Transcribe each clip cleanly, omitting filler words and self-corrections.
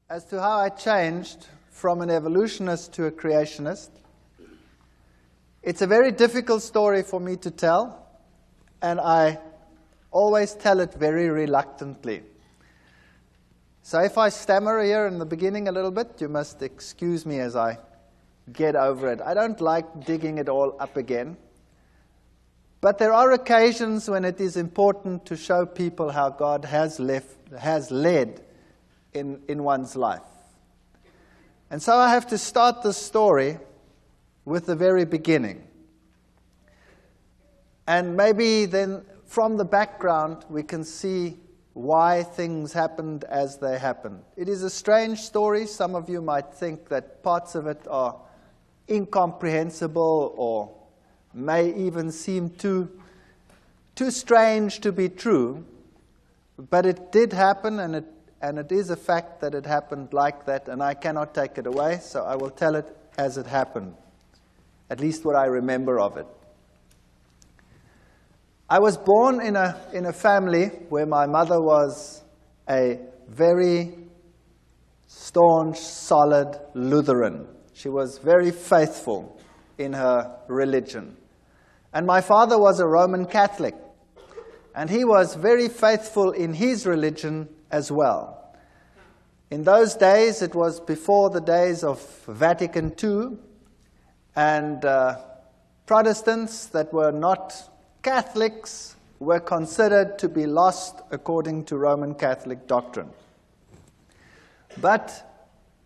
As to how I changed from an evolutionist to a creationist, it's a very difficult story for me to tell, and I always tell it very reluctantly. So if I stammer here in the beginning a little bit, you must excuse me as I get over it. I don't like digging it all up again. But there are occasions when it is important to show people how God has led in one's life. And so I have to start the story with the very beginning. And maybe then from the background we can see why things happened as they happened. It is a strange story. Some of you might think that parts of it are incomprehensible or may even seem too strange to be true. But it did happen, and it is a fact that it happened like that, and I cannot take it away, so I will tell it as it happened, at least what I remember of it. I was born in a family where my mother was a very staunch, solid Lutheran. She was very faithful in her religion. And my father was a Roman Catholic, and he was very faithful in his religion as well. In those days, it was before the days of Vatican II, and Protestants that were not Catholics were considered to be lost according to Roman Catholic doctrine. But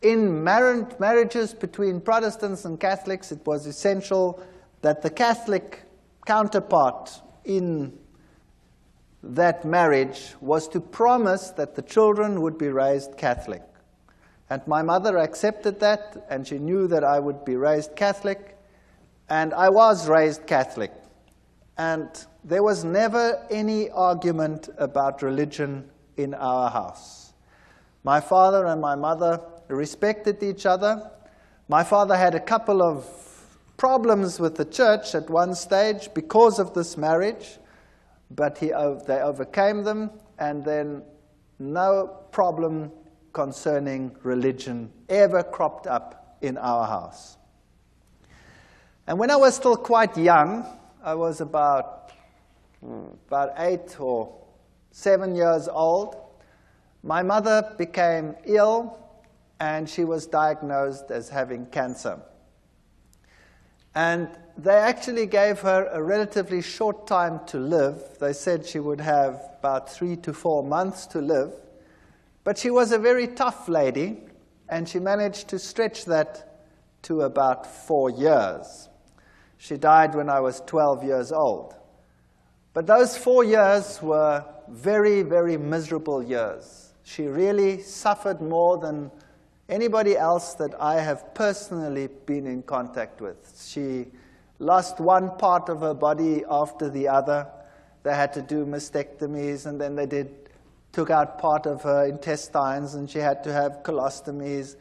in marriages between Protestants and Catholics, it was essential that the Catholic counterpart in that marriage was to promise that the children would be raised Catholic. And my mother accepted that, and she knew that I would be raised Catholic, and I was raised Catholic. And there was never any argument about religion in our house. My father and my mother respected each other. My father had a couple of problems with the church at one stage because of this marriage, but they overcame them, and then no problem concerning religion ever cropped up in our house. And when I was still quite young, I was about 8 or 7 years old, my mother became ill, and she was diagnosed as having cancer. And they actually gave her a relatively short time to live. They said she would have about 3 to 4 months to live. But she was a very tough lady, and she managed to stretch that to about 4 years. She died when I was 12 years old. But those 4 years were very, very miserable years. She really suffered more than anybody else that I have personally been in contact with. She lost one part of her body after the other. They had to do mastectomies, and then they took out part of her intestines, and she had to have colostomies.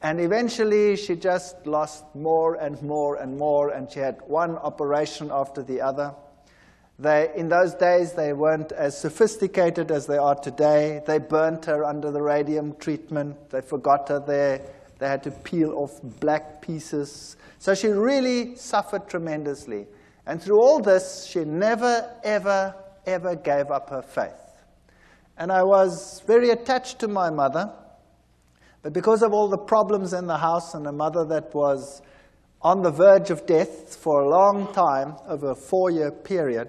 And eventually, she just lost more and more and more, and she had one operation after the other. In those days, they weren't as sophisticated as they are today. They burnt her under the radium treatment. They forgot her there. They had to peel off black pieces. So she really suffered tremendously. And through all this, she never, ever, ever gave up her faith. And I was very attached to my mother. But because of all the problems in the house, and a mother that was on the verge of death for a long time, over a 4-year period,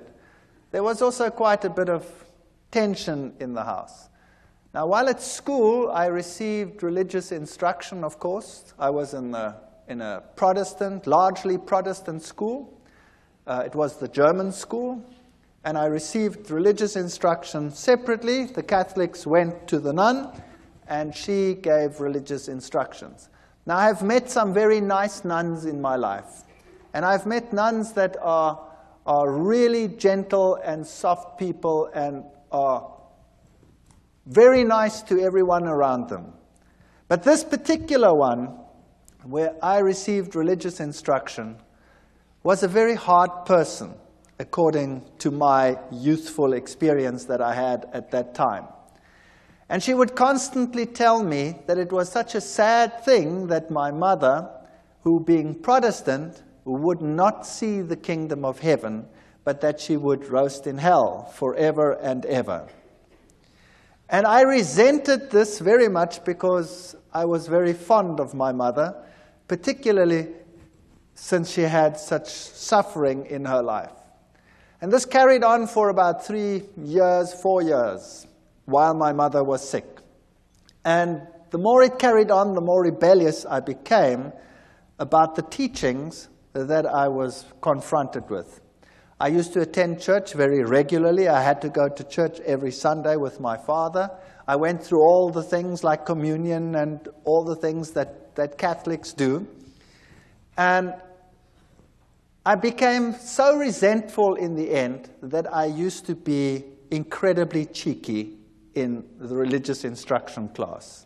there was also quite a bit of tension in the house. Now, while at school, I received religious instruction, of course. I was in a Protestant, largely Protestant school. It was the German school. and I received religious instruction separately. The Catholics went to the nun, and she gave religious instructions. Now, I've met some very nice nuns in my life, and I've met nuns that are really gentle and soft people and are very nice to everyone around them. But this particular one, where I received religious instruction, was a very hard person, according to my youthful experience that I had at that time. And she would constantly tell me that it was such a sad thing that my mother, who being Protestant, would not see the kingdom of heaven, but that she would roast in hell forever and ever. And I resented this very much because I was very fond of my mother, particularly since she had such suffering in her life. And this carried on for about 3 years, 4 years, while my mother was sick. And the more it carried on, the more rebellious I became about the teachings that I was confronted with. I used to attend church very regularly. I had to go to church every Sunday with my father. I went through all the things like communion and all the things that Catholics do. And I became so resentful in the end that I used to be incredibly cheeky in the religious instruction class.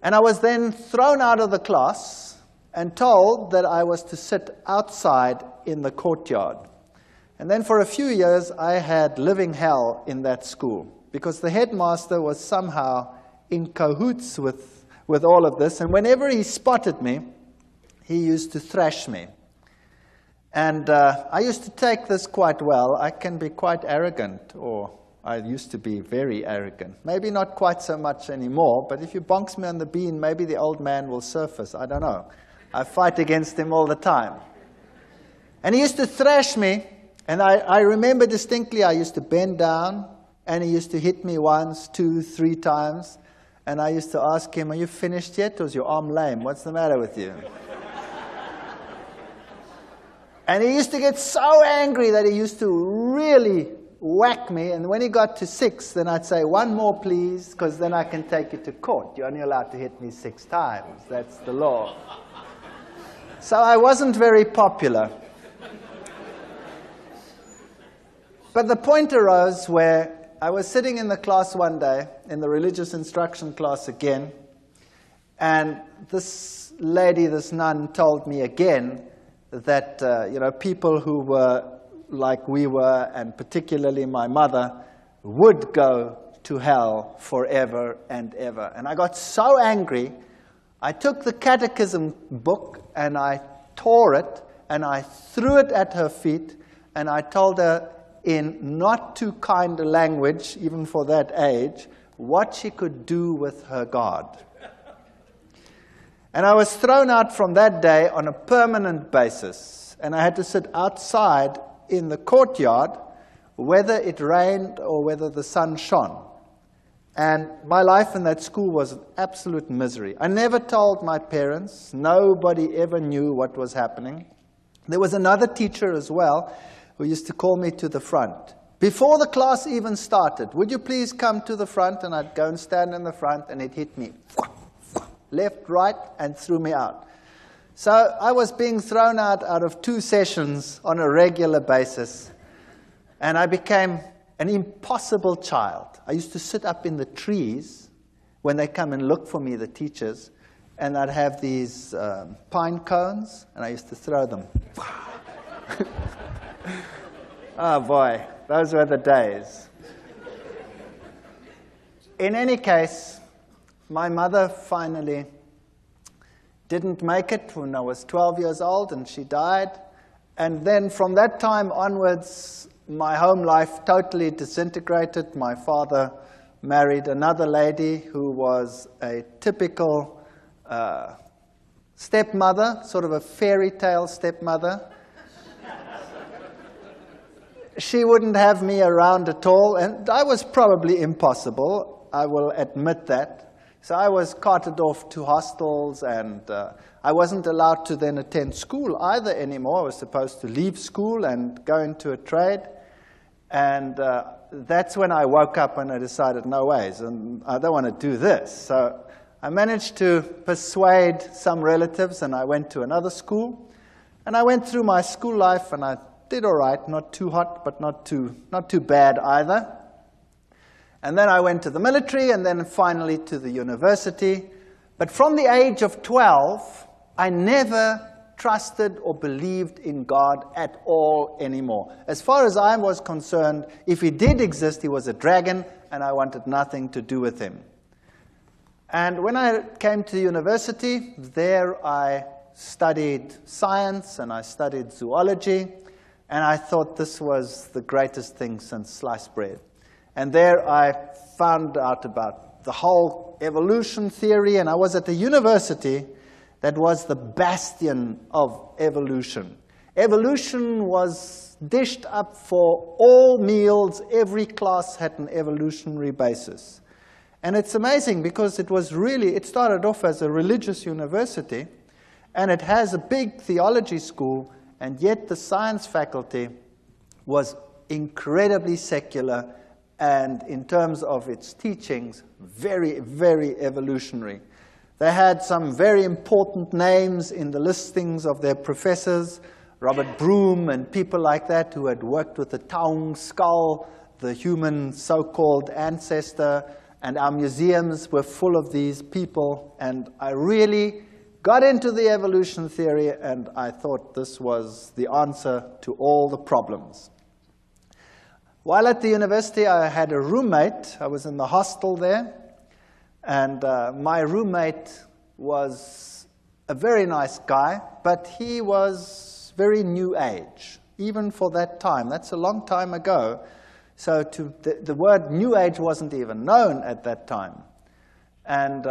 And I was then thrown out of the class and told that I was to sit outside in the courtyard. And then for a few years I had living hell in that school, because the headmaster was somehow in cahoots with all of this, and whenever he spotted me, he used to thrash me. And I used to take this quite well. I can be quite arrogant, or I used to be very arrogant. Maybe not quite so much anymore, but if you bonks me on the bean, maybe the old man will surface. I don't know. I fight against him all the time. And he used to thrash me, and I remember distinctly I used to bend down, and he used to hit me once, 2, 3 times, and I used to ask him, "Are you finished yet, or is your arm lame? What's the matter with you?" And he used to get so angry that he used to really whack me, and when he got to 6, then I'd say, "1 more, please, because then I can take you to court. You're only allowed to hit me 6 times. That's the law." So I wasn't very popular. But the point arose where I was sitting in the class one day, in the religious instruction class again, and this lady, this nun, told me again that people who were like we were, and particularly my mother, would go to hell forever and ever. And I got so angry, I took the catechism book and I tore it and I threw it at her feet, and I told her in not too kind a language, even for that age, what she could do with her God. And I was thrown out from that day on a permanent basis, and I had to sit outside in the courtyard, whether it rained or whether the sun shone. And my life in that school was an absolute misery. I never told my parents. Nobody ever knew what was happening. There was another teacher as well who used to call me to the front. Before the class even started, "Would you please come to the front?" And I'd go and stand in the front, and he'd hit me left, right, and threw me out. So I was being thrown out of 2 sessions on a regular basis, and I became an impossible child. I used to sit up in the trees when they come and look for me, the teachers, and I'd have these pine cones, and I used to throw them. Oh boy, those were the days. In any case, my mother finally didn't make it when I was 12 years old, and she died. And then from that time onwards, my home life totally disintegrated. My father married another lady who was a typical stepmother, sort of a fairy tale stepmother. She wouldn't have me around at all, and I was probably impossible, I will admit that. So I was carted off to hostels, and I wasn't allowed to then attend school either anymore. I was supposed to leave school and go into a trade. And that's when I woke up and I decided, no ways, and I don't want to do this. So I managed to persuade some relatives, and I went to another school. And I went through my school life, and I did all right, not too hot, but not too bad either. And then I went to the military, and then finally to the university. But from the age of 12, I never trusted or believed in God at all anymore. As far as I was concerned, if he did exist, he was a dragon, and I wanted nothing to do with him. And when I came to university, there I studied science, and I studied zoology, and I thought this was the greatest thing since sliced bread. And there I found out about the whole evolution theory, and I was at a university that was the bastion of evolution. Evolution was dished up for all meals. Every class had an evolutionary basis. And it's amazing because it started off as a religious university, and it has a big theology school, and yet the science faculty was incredibly secular, and in terms of its teachings, very, very evolutionary. They had some very important names in the listings of their professors, Robert Broom and people like that who had worked with the Taung skull, the human so-called ancestor, and our museums were full of these people. And I really got into the evolution theory, and I thought this was the answer to all the problems. While at the university, I had a roommate. I was in the hostel there. And my roommate was a very nice guy, but he was very new age, even for that time. That's a long time ago. So the word new age wasn't even known at that time. And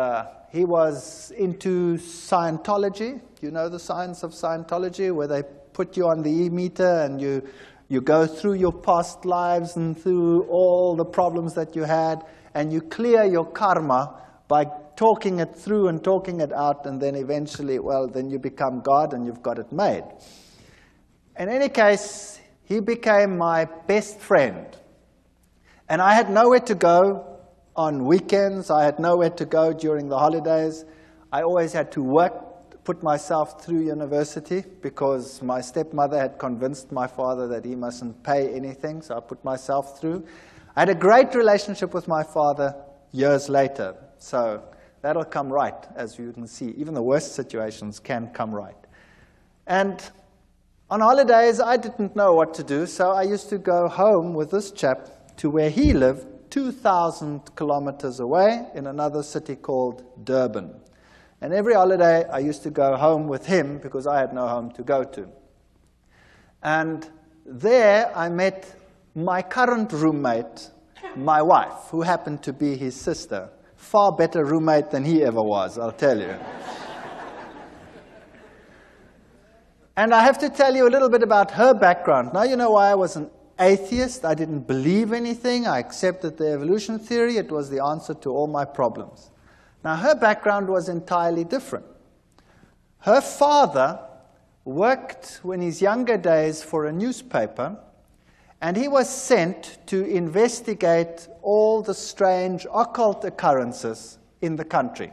he was into Scientology. You know the science of Scientology, where they put you on the e-meter and you go through your past lives and through all the problems that you had, and you clear your karma by talking it through and talking it out, and then eventually, well, then you become God and you've got it made. In any case, he became my best friend. And I had nowhere to go on weekends. I had nowhere to go during the holidays. I always had to work, put myself through university, because my stepmother had convinced my father that he mustn't pay anything, so I put myself through. I had a great relationship with my father years later. So that'll come right, as you can see. Even the worst situations can come right. And on holidays, I didn't know what to do, so I used to go home with this chap to where he lived, 2,000 kilometers away in another city called Durban. And every holiday, I used to go home with him because I had no home to go to. And there, I met my current roommate, my wife, who happened to be his sister. Far better roommate than he ever was, I'll tell you. And I have to tell you a little bit about her background. Now you know why I was an atheist. I didn't believe anything. I accepted the evolution theory. It was the answer to all my problems. Now her background was entirely different. Her father worked in his younger days for a newspaper, and he was sent to investigate all the strange occult occurrences in the country.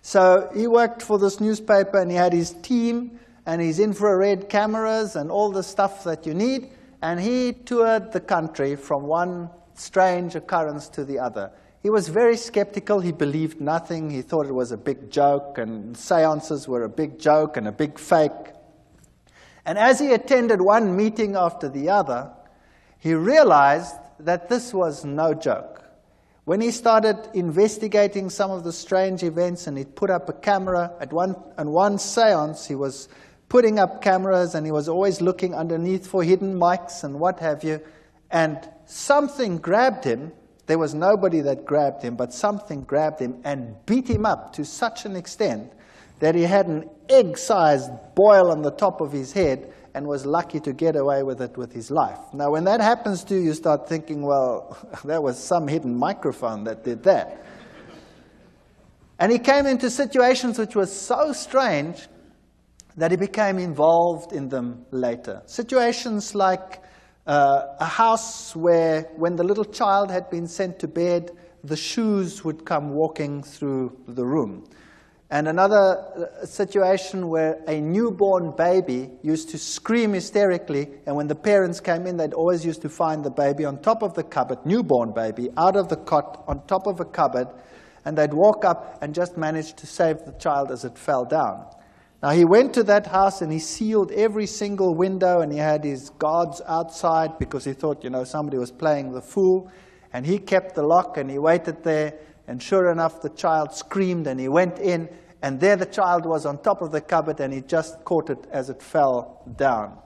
So he worked for this newspaper, and he had his team and his infrared cameras and all the stuff that you need, and he toured the country from one strange occurrence to the other. He was very skeptical. He believed nothing. He thought it was a big joke, and seances were a big joke and a big fake. And as he attended one meeting after the other, he realized that this was no joke. When he started investigating some of the strange events, and he put up a camera at one seance, he was putting up cameras, and he was always looking underneath for hidden mics and what have you, and something grabbed him. There was nobody that grabbed him, but something grabbed him and beat him up to such an extent that he had an egg-sized boil on the top of his head and was lucky to get away with it with his life. Now, when that happens to you, you start thinking, well, there was some hidden microphone that did that. And he came into situations which were so strange that he became involved in them later. Situations like a house where when the little child had been sent to bed, the shoes would come walking through the room. And another situation where a newborn baby used to scream hysterically, and when the parents came in, they'd always used to find the baby on top of the cupboard, newborn baby, out of the cot, on top of a cupboard, and they'd walk up and just manage to save the child as it fell down. Now, he went to that house and he sealed every single window, and he had his guards outside because he thought, somebody was playing the fool. And he kept the lock and he waited there, and sure enough, the child screamed and he went in, and there the child was on top of the cupboard, and he just caught it as it fell down.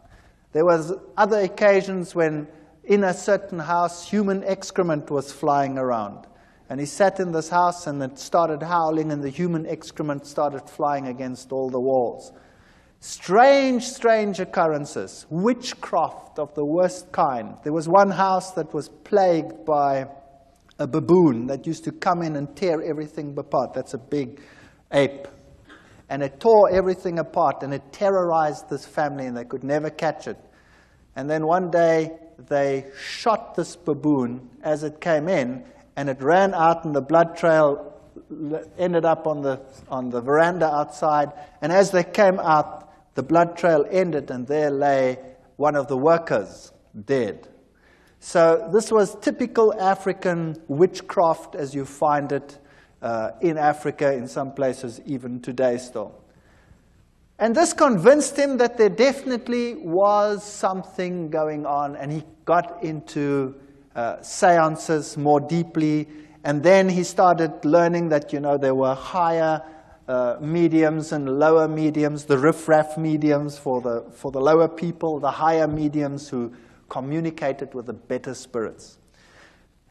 There was other occasions when in a certain house, human excrement was flying around. And he sat in this house and it started howling, and the human excrement started flying against all the walls. Strange, strange occurrences. Witchcraft of the worst kind. There was one house that was plagued by a baboon that used to come in and tear everything apart. That's a big ape. And it tore everything apart, and it terrorized this family, and they could never catch it. And then one day, they shot this baboon as it came in, and it ran out, and the blood trail ended up on the veranda outside. And as they came out, the blood trail ended, and there lay one of the workers dead. So this was typical African witchcraft as you find it in Africa, in some places even today still. And this convinced him that there definitely was something going on, and he got into seances more deeply. And then he started learning that, there were higher mediums and lower mediums, the riff-raff mediums for the lower people, the higher mediums who communicated with the better spirits.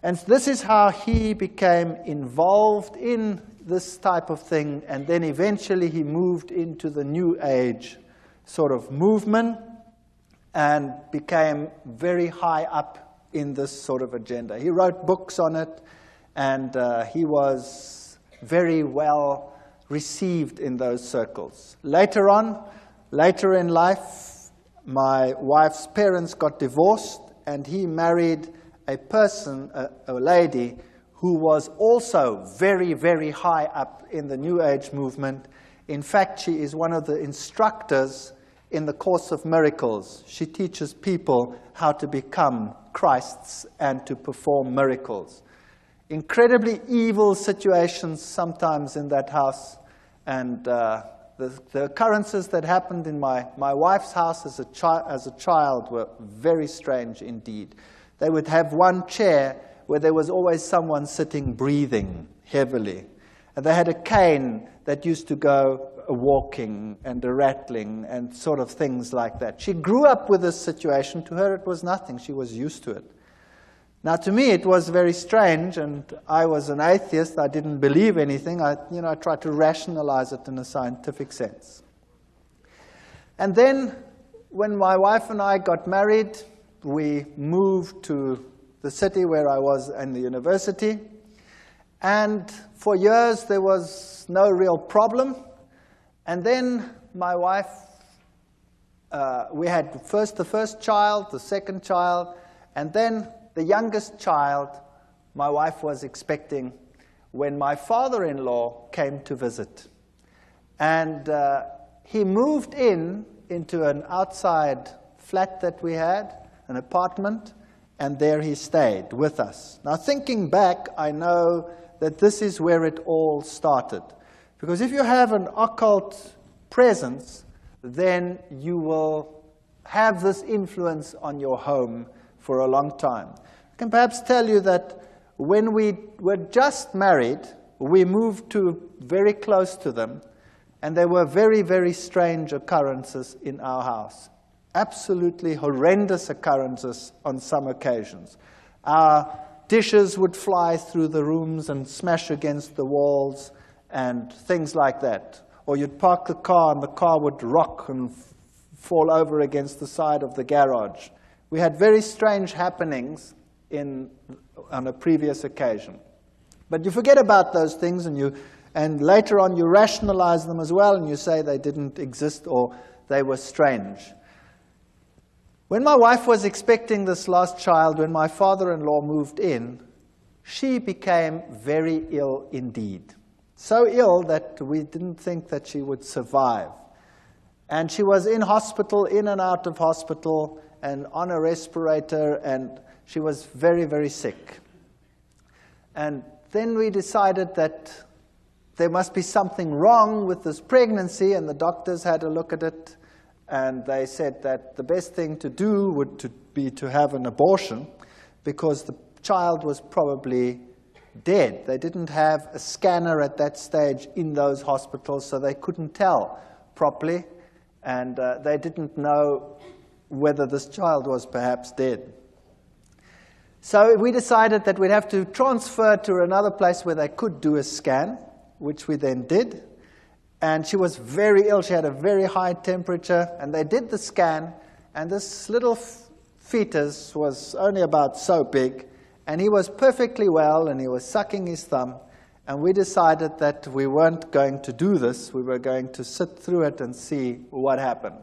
And this is how he became involved in this type of thing, and then eventually he moved into the New Age sort of movement and became very high up in this sort of agenda. He wrote books on it, and he was very well received in those circles. Later in life, my wife's parents got divorced, and he married a person, a lady, who was also very, very high up in the New Age movement. In fact, she is one of the instructors in the Course of Miracles. She teaches people how to become Christs and to perform miracles. Incredibly evil situations sometimes in that house, and the occurrences that happened in my wife's house as a child were very strange indeed. They would have one chair where there was always someone sitting breathing heavily. And they had a cane that used to go walking and a rattling and sort of things like that. She grew up with this situation. To her it was nothing. She was used to it. Now to me it was very strange, and I was an atheist. I didn't believe anything. I tried to rationalize it in a scientific sense. And then when my wife and I got married, we moved to the city where I was in the university. And for years there was no real problem. And then my wife, we had the first child, the second child, and then the youngest child my wife was expecting when my father-in-law came to visit. And he moved into an outside flat that we had, an apartment, and there he stayed with us. Now thinking back, I know that this is where it all started. Because if you have an occult presence, then you will have this influence on your home for a long time. I can perhaps tell you that when we were just married, we moved very close to them, and there were very, very strange occurrences in our house. Absolutely horrendous occurrences on some occasions. Our dishes would fly through the rooms and smash against the walls and things like that. Or you'd park the car and the car would rock and fall over against the side of the garage. We had very strange happenings on a previous occasion. But you forget about those things, and later on you rationalize them as well, and you say they didn't exist or they were strange. When my wife was expecting this last child, when my father-in-law moved in, she became very ill indeed. So ill that we didn't think that she would survive. And she was in hospital, in and out of hospital, and on a respirator, and she was very, very sick. And then we decided that there must be something wrong with this pregnancy, and the doctors had a look at it, and they said that the best thing to do would be to have an abortion, because the child was probably dead. They didn't have a scanner at that stage in those hospitals, so they couldn't tell properly, and they didn't know whether this child was perhaps dead. So we decided that we'd have to transfer to another place where they could do a scan, which we then did. And she was very ill. She had a very high temperature. And they did the scan, and this little fetus was only about so big. And he was perfectly well, and he was sucking his thumb. And we decided that we weren't going to do this. We were going to sit through it and see what happened.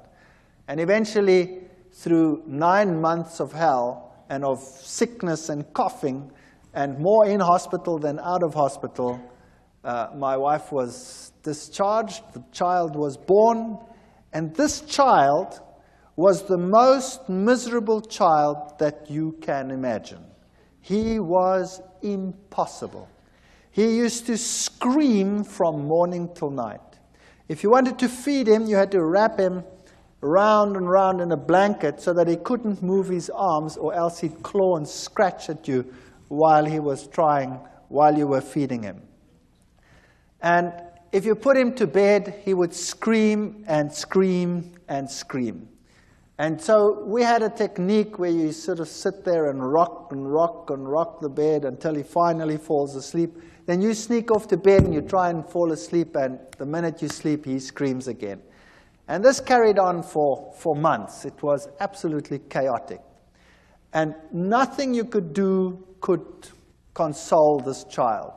And eventually, through 9 months of hell and of sickness and coughing, and more in hospital than out of hospital, my wife was discharged, the child was born, and this child was the most miserable child that you can imagine. He was impossible. He used to scream from morning till night. If you wanted to feed him, you had to wrap him round and round in a blanket so that he couldn't move his arms, or else he'd claw and scratch at you while you were feeding him. And if you put him to bed, he would scream and scream and scream. And so we had a technique where you sort of sit there and rock and rock and rock the bed until he finally falls asleep. Then you sneak off to bed and you try and fall asleep, and the minute you sleep, he screams again. And this carried on for months. It was absolutely chaotic. And nothing you could do could console this child.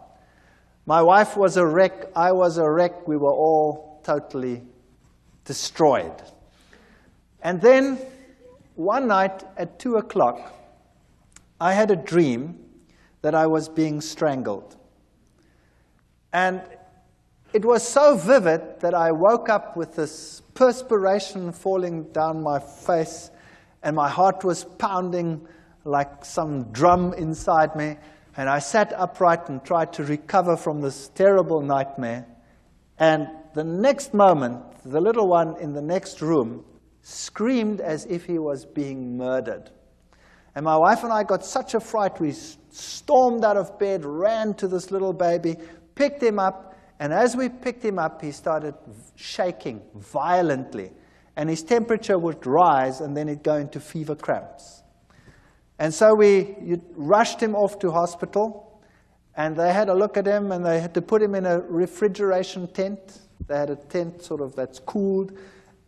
My wife was a wreck. I was a wreck. We were all totally destroyed. And then one night at 2 o'clock, I had a dream that I was being strangled. And it was so vivid that I woke up with this perspiration falling down my face, and my heart was pounding like some drum inside me. And I sat upright and tried to recover from this terrible nightmare. And the next moment, the little one in the next room screamed as if he was being murdered. And my wife and I got such a fright, we stormed out of bed, ran to this little baby, picked him up, and as we picked him up, he started shaking violently. And his temperature would rise, and then he'd go into fever cramps. And so we rushed him off to hospital, and they had a look at him, and they had to put him in a refrigeration tent. They had a tent sort of that's cooled,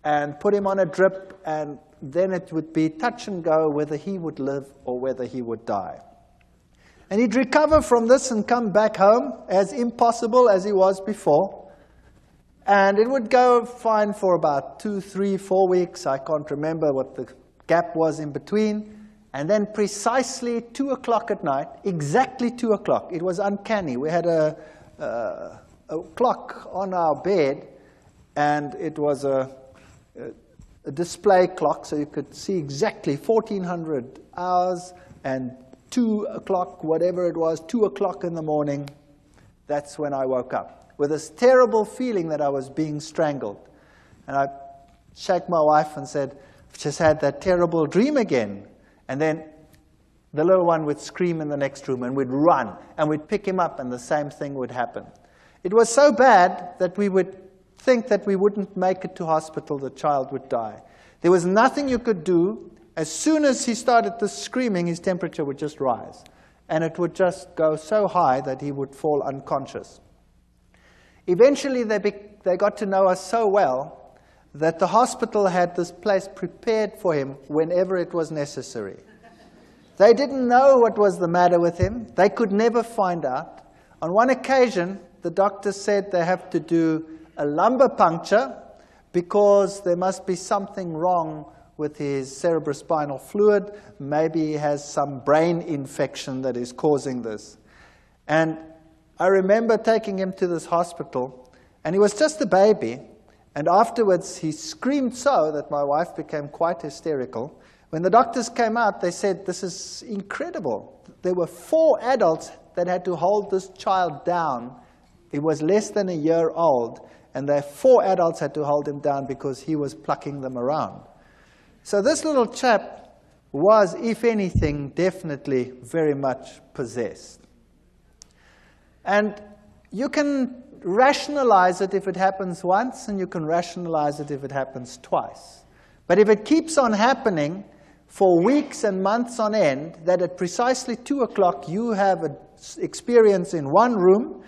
and put him on a drip, and then it would be touch and go whether he would live or whether he would die. And he'd recover from this and come back home as impossible as he was before. And it would go fine for about 2, 3, 4 weeks. I can't remember what the gap was in between. And then precisely 2 o'clock at night, exactly 2 o'clock, it was uncanny. We had a clock on our bed, and it was a display clock, so you could see exactly 1400 hours and 2 o'clock, whatever it was, 2 o'clock in the morning. That's when I woke up with this terrible feeling that I was being strangled. And I shook my wife and said, "I've just had that terrible dream again." And then the little one would scream in the next room, and we'd run, and we'd pick him up, and the same thing would happen. It was so bad that we would think that we wouldn't make it to hospital, the child would die. There was nothing you could do. As soon as he started the screaming, his temperature would just rise. And it would just go so high that he would fall unconscious. Eventually, they got to know us so well that the hospital had this place prepared for him whenever it was necessary. They didn't know what was the matter with him. They could never find out. On one occasion, the doctor said they have to do a lumbar puncture because there must be something wrong with his cerebrospinal fluid. Maybe he has some brain infection that is causing this. And I remember taking him to this hospital, and he was just a baby. And afterwards, he screamed so that my wife became quite hysterical. When the doctors came out, they said, "This is incredible." There were 4 adults that had to hold this child down. He was less than a year old, and the 4 adults had to hold him down because he was plucking them around. So this little chap was, if anything, definitely very much possessed. And you can rationalize it if it happens once, and you can rationalize it if it happens twice. But if it keeps on happening for weeks and months on end, that at precisely 2 o'clock you have an experience in one room,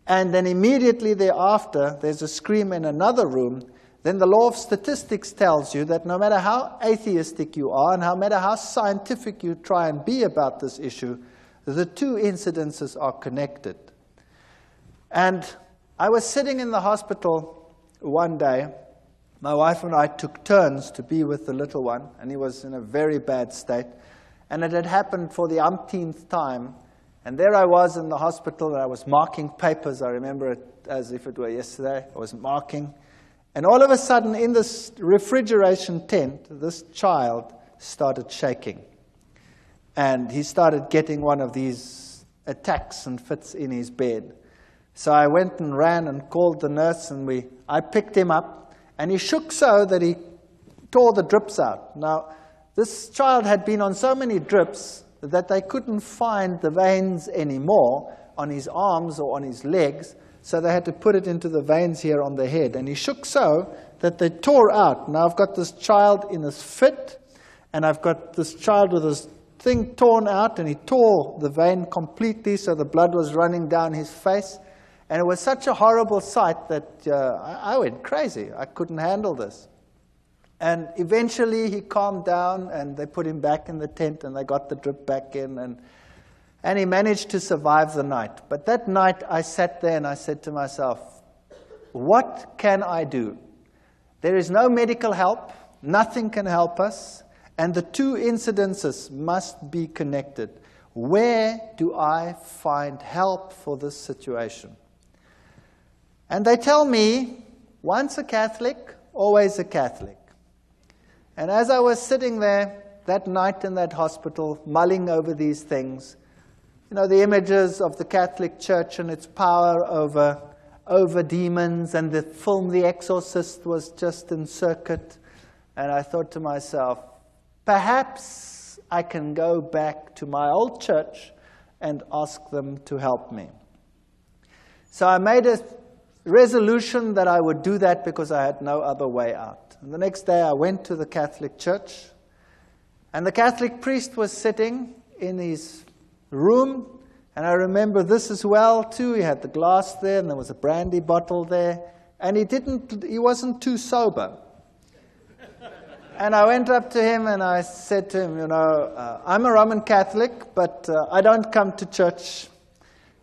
and then immediately thereafter there's a scream in another room, then the law of statistics tells you that no matter how atheistic you are and no matter how scientific you try and be about this issue, the 2 incidences are connected. And I was sitting in the hospital one day. My wife and I took turns to be with the little one, and he was in a very bad state. And it had happened for the umpteenth time. And there I was in the hospital, and I was marking papers. I remember it as if it were yesterday. I was marking. And all of a sudden, in this refrigeration tent, this child started shaking. And he started getting one of these attacks and fits in his bed. So I went and ran and called the nurse, and I picked him up. And he shook so that he tore the drips out. Now, this child had been on so many drips that they couldn't find the veins anymore on his arms or on his legs. So they had to put it into the veins here on the head. And he shook so that they tore out. Now I've got this child in his fit, and I've got this child with his thing torn out, and he tore the vein completely, so the blood was running down his face. And it was such a horrible sight that I went crazy. I couldn't handle this. And eventually he calmed down, and they put him back in the tent, and they got the drip back in, and he managed to survive the night. But that night I sat there and I said to myself, what can I do? There is no medical help. Nothing can help us. And the 2 incidences must be connected. Where do I find help for this situation? And they tell me, once a Catholic, always a Catholic. And as I was sitting there that night in that hospital, mulling over these things, you know, the images of the Catholic Church and its power over demons, and the film The Exorcist was just in circuit. And I thought to myself, perhaps I can go back to my old church and ask them to help me. So I made a resolution that I would do that because I had no other way out. And the next day I went to the Catholic Church, and the Catholic priest was sitting in his room, and I remember this as well too. He had the glass there, and there was a brandy bottle there, and he wasn't too sober. And I went up to him and I said to him, I'm a Roman Catholic, but I don't come to church,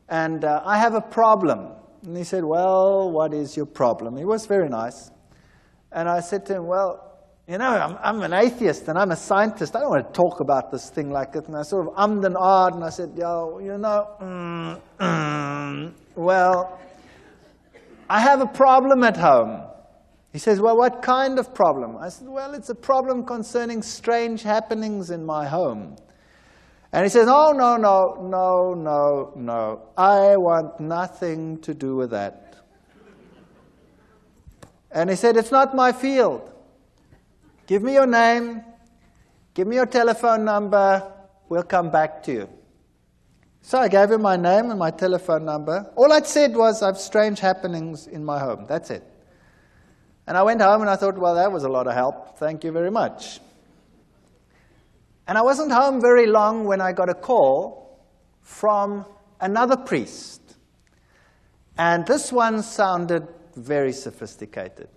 and I have a problem. And he said, well, what is your problem? He was very nice. And I said to him, well, I'm an atheist and I'm a scientist. I don't want to talk about this thing like it. And I sort of ummed and ahed, and I said, well, I have a problem at home. He says, well, what kind of problem? I said, well, it's a problem concerning strange happenings in my home. And he says, oh, no. I want nothing to do with that. And he said, it's not my field. Give me your name. Give me your telephone number. We'll come back to you. So I gave him my name and my telephone number. All I'd said was, I have strange happenings in my home. That's it. And I went home and I thought, well, that was a lot of help. Thank you very much. And I wasn't home very long when I got a call from another priest. And this one sounded very sophisticated.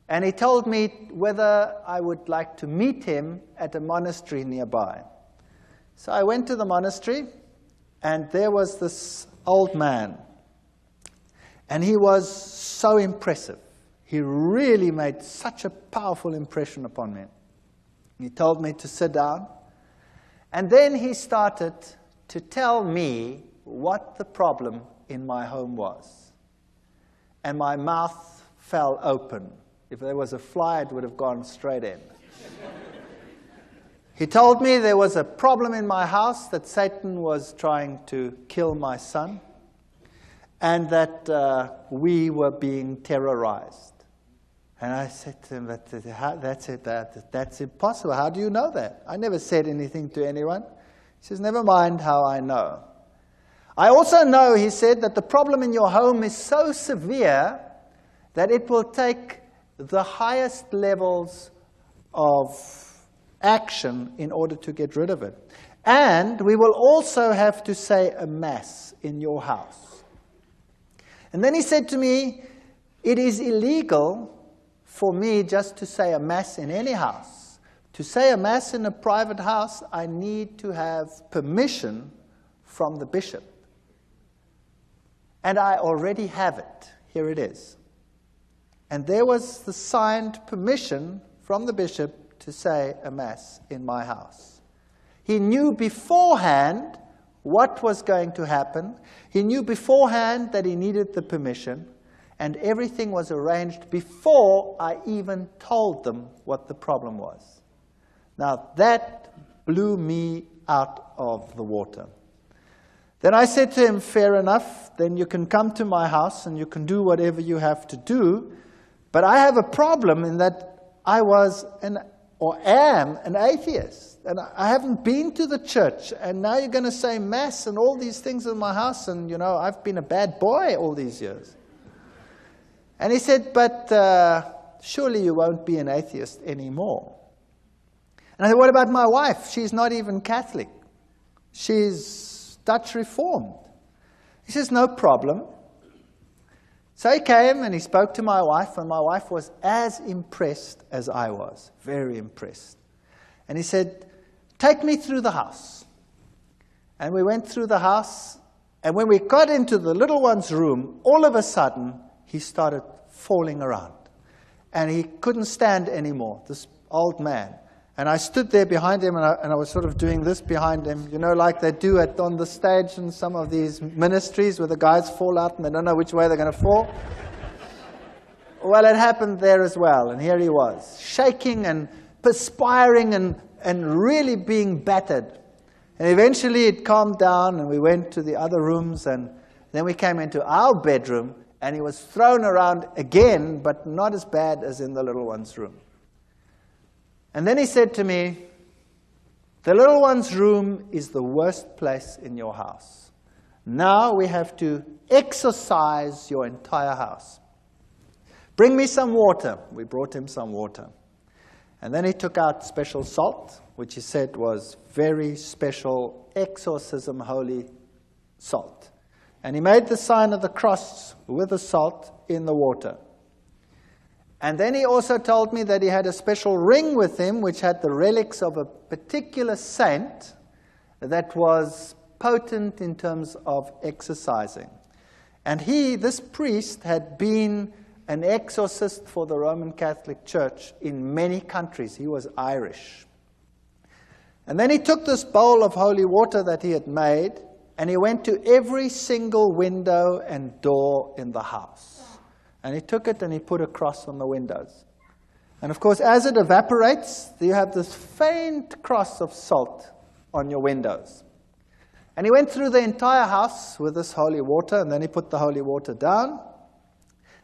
And he told me whether I would like to meet him at a monastery nearby. So I went to the monastery, and there was this old man. And he was so impressive. He really made such a powerful impression upon me. He told me to sit down. And then he started to tell me what the problem in my home was. And my mouth fell open. If there was a fly, it would have gone straight in. He told me there was a problem in my house, that Satan was trying to kill my son, and that we were being terrorized. And I said to him, that's impossible. How do you know that? I never said anything to anyone. He says, never mind how I know. I also know, he said, that the problem in your home is so severe that it will take the highest levels of action in order to get rid of it. And we will also have to say a mass in your house. And then he said to me, it is illegal for me just to say a mass in any house. To say a mass in a private house, I need to have permission from the bishop. And I already have it. Here it is. And there was the signed permission from the bishop to say a mass in my house. He knew beforehand what was going to happen. He knew beforehand that he needed the permission, and everything was arranged before I even told them what the problem was. Now, that blew me out of the water. Then I said to him, fair enough, then you can come to my house and you can do whatever you have to do, but I have a problem in that I was am an atheist, and I haven't been to the church, and now you're going to say mass and all these things in my house, and I've been a bad boy all these years. And he said, but surely you won't be an atheist anymore. And I said, what about my wife? She's not even Catholic. She's Dutch Reformed. He says, no problem. So he came and he spoke to my wife, and my wife was as impressed as I was, very impressed. And he said, take me through the house. And we went through the house, and when we got into the little one's room, all of a sudden, he started falling around. And he couldn't stand anymore, this old man. And I stood there behind him, and I was sort of doing this behind him, like they do on the stage in some of these ministries where the guys fall out and they don't know which way they're going to fall. Well, it happened there as well, and here he was, shaking and perspiring and really being battered. And eventually it calmed down, and we went to the other rooms, and then we came into our bedroom, and he was thrown around again, but not as bad as in the little one's room. And then he said to me, the little one's room is the worst place in your house. Now we have to exorcise your entire house. Bring me some water. We brought him some water. And then he took out special salt, which he said was very special exorcism holy salt. And he made the sign of the cross with the salt in the water. And then he also told me that he had a special ring with him which had the relics of a particular saint that was potent in terms of exorcising. And this priest, had been an exorcist for the Roman Catholic Church in many countries. He was Irish. And then he took this bowl of holy water that he had made, and he went to every single window and door in the house. And he took it and he put a cross on the windows. And of course, as it evaporates, you have this faint cross of salt on your windows. And he went through the entire house with this holy water, and then he put the holy water down.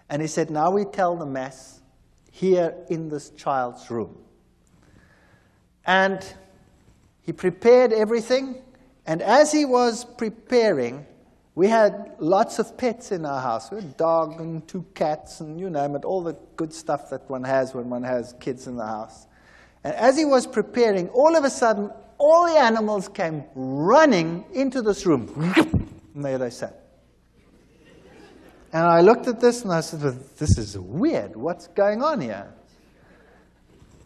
And he said, now we tell the Mass here in this child's room. And he prepared everything. And as he was preparing, we had lots of pets in our house. We had a dog and 2 cats and you name it, all the good stuff that one has when one has kids in the house. And as he was preparing, all of a sudden, all the animals came running into this room. And there they sat. And I looked at this and I said, well, this is weird. What's going on here?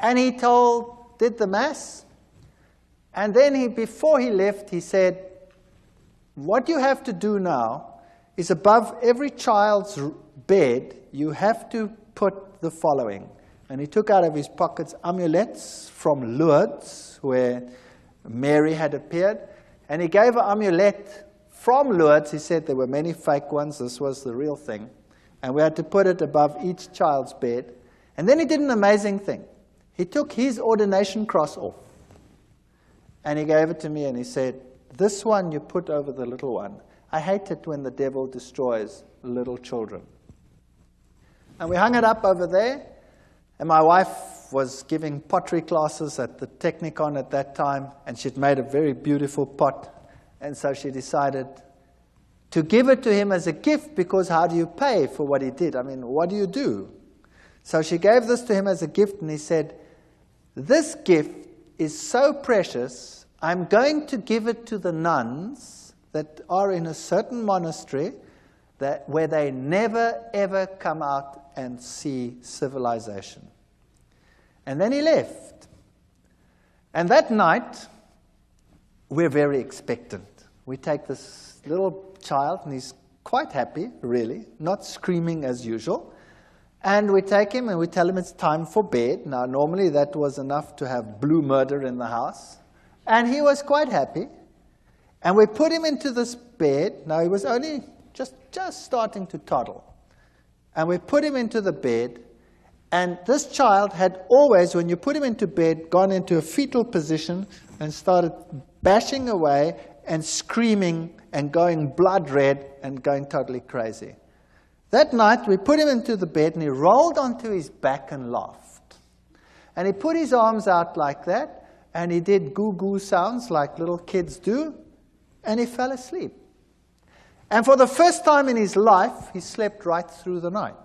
And he did the Mass. And then before he left, he said, what you have to do now is above every child's bed, you have to put the following: And he took out of his pockets amulets from Lourdes, where Mary had appeared. And he gave an amulet from Lourdes. He said there were many fake ones. This was the real thing. And we had to put it above each child's bed. And then he did an amazing thing. He took his ordination cross off. And he gave it to me and he said, this one you put over the little one. I hate it when the devil destroys little children. And we hung it up over there. And my wife was giving pottery classes at the Technicon at that time. And she'd made a very beautiful pot. And so she decided to give it to him as a gift, because how do you pay for what he did? I mean, what do you do? So she gave this to him as a gift, and he said, this gift is so precious, I'm going to give it to the nuns that are in a certain monastery where they never, ever come out and see civilization. And then he left. And that night, we're very expectant. We take this little child, and he's quite happy, really, not screaming as usual. And we take him and we tell him it's time for bed. Now, normally that was enough to have blue murder in the house. And he was quite happy. And we put him into this bed. Now, he was only just starting to toddle. And we put him into the bed. And this child had always, when you put him into bed, gone into a fetal position and started bashing away and screaming and going blood red and going totally crazy. That night, we put him into the bed, and he rolled onto his back and laughed. And he put his arms out like that, and he did goo-goo sounds like little kids do, and he fell asleep. And for the first time in his life, he slept right through the night.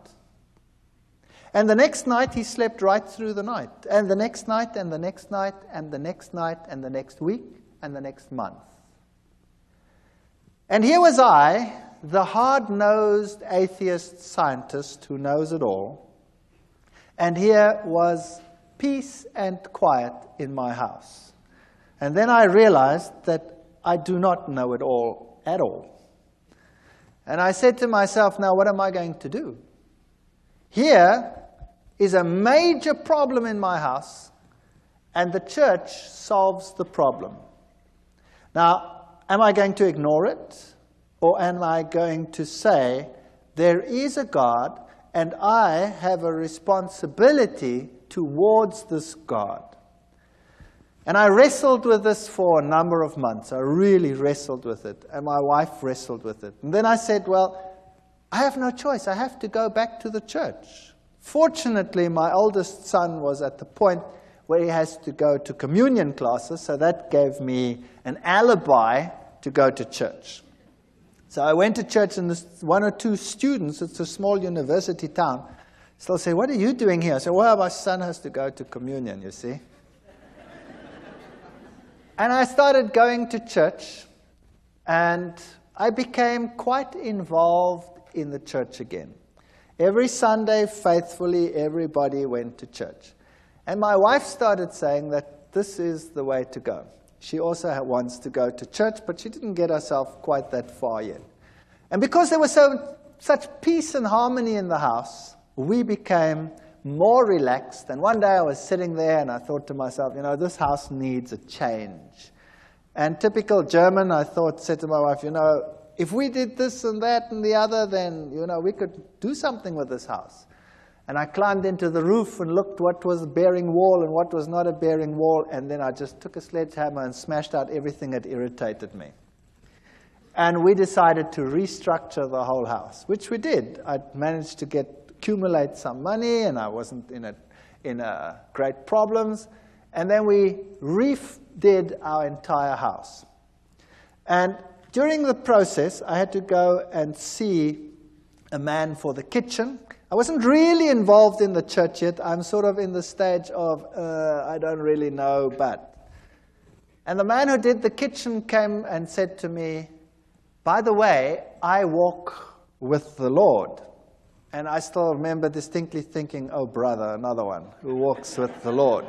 And the next night, he slept right through the night. And the next night, and the next night, and the next night, and the next week, and the next month. And here was I, the hard-nosed atheist scientist who knows it all, and here was peace and quiet in my house. And then I realized that I do not know it all at all. And I said to myself, now what am I going to do? Here is a major problem in my house, and the church solves the problem. Now, am I going to ignore it? Or am I going to say, there is a God, and I have a responsibility towards this God? And I wrestled with this for a number of months. I really wrestled with it, and my wife wrestled with it. And then I said, well, I have no choice. I have to go back to the church. Fortunately, my oldest son was at the point where he has to go to communion classes, so that gave me an alibi to go to church. So I went to church, and one or two students, it's a small university town, still say, what are you doing here? I said, well, my son has to go to communion, you see. And I started going to church, and I became quite involved in the church again. Every Sunday, faithfully, everybody went to church. And my wife started saying that this is the way to go. She also wants to go to church, but she didn't get herself quite that far yet. And because there was such peace and harmony in the house, we became more relaxed. And one day I was sitting there and I thought to myself, you know, this house needs a change. And typical German, I said to my wife, you know, if we did this and that and the other, then, you know, we could do something with this house. And I climbed into the roof and looked what was a bearing wall and what was not a bearing wall, and then I just took a sledgehammer and smashed out everything that irritated me. And we decided to restructure the whole house, which we did. I managed to accumulate some money, and I wasn't in great problems. And then we redid our entire house. And during the process, I had to go and see a man for the kitchen. I wasn't really involved in the church yet. I'm sort of in the stage of, I don't really know, but. And the man who did the kitchen came and said to me, by the way, I walk with the Lord. And I still remember distinctly thinking, oh, brother, another one who walks with the Lord.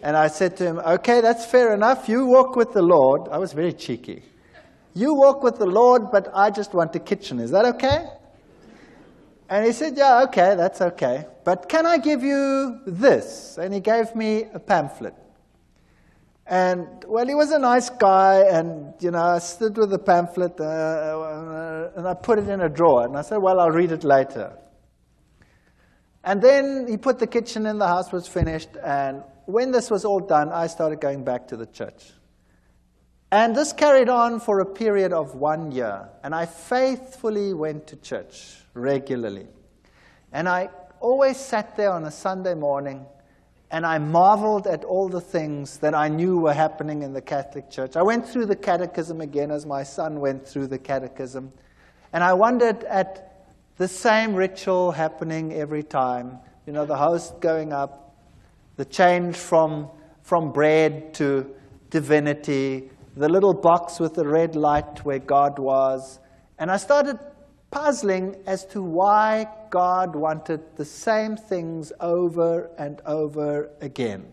And I said to him, okay, that's fair enough. You walk with the Lord. I was very cheeky. You walk with the Lord, but I just want a kitchen. Is that okay? And he said, yeah, okay, that's okay. But can I give you this? And he gave me a pamphlet. And, well, he was a nice guy, and, you know, I stood with the pamphlet, and I put it in a drawer. And I said, well, I'll read it later. And then he put the kitchen in, the house was finished, and when this was all done, I started going back to the church. And this carried on for a period of 1 year. And I faithfully went to church regularly. And I always sat there on a Sunday morning, and I marveled at all the things that I knew were happening in the Catholic Church. I went through the catechism again as my son went through the catechism. And I wondered at the same ritual happening every time. You know, the host going up, the change from bread to divinity, the little box with the red light where God was. And I started puzzling as to why God wanted the same things over and over again,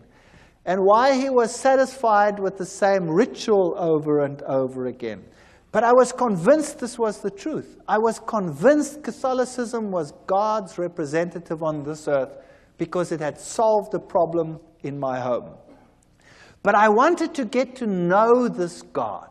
and why he was satisfied with the same ritual over and over again. But I was convinced this was the truth. I was convinced Catholicism was God's representative on this earth because it had solved a problem in my home. But I wanted to get to know this God.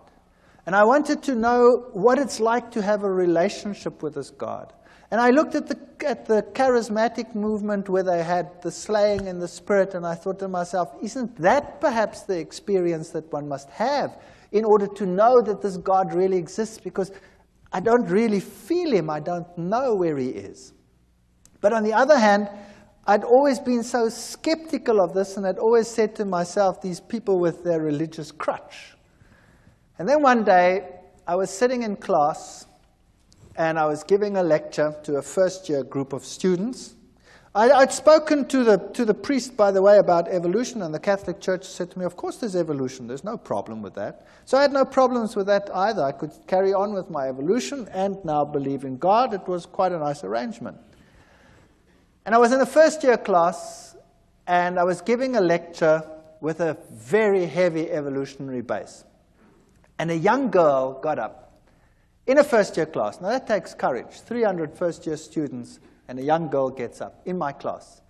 And I wanted to know what it's like to have a relationship with this God. And I looked at the charismatic movement where they had the slaying in the spirit, and I thought to myself, isn't that perhaps the experience that one must have in order to know that this God really exists? Because I don't really feel him. I don't know where he is. But on the other hand, I'd always been so skeptical of this, and I'd always said to myself, these people with their religious crutch. And then one day, I was sitting in class, and I was giving a lecture to a first-year group of students. I'd spoken to the priest, by the way, about evolution, and the Catholic Church said to me, of course there's evolution, there's no problem with that. So I had no problems with that either. I could carry on with my evolution and now believe in God. It was quite a nice arrangement. And I was in a first-year class, and I was giving a lecture with a very heavy evolutionary base. And a young girl got up in a first-year class. Now, that takes courage. 300 first-year students, and a young girl gets up in my class.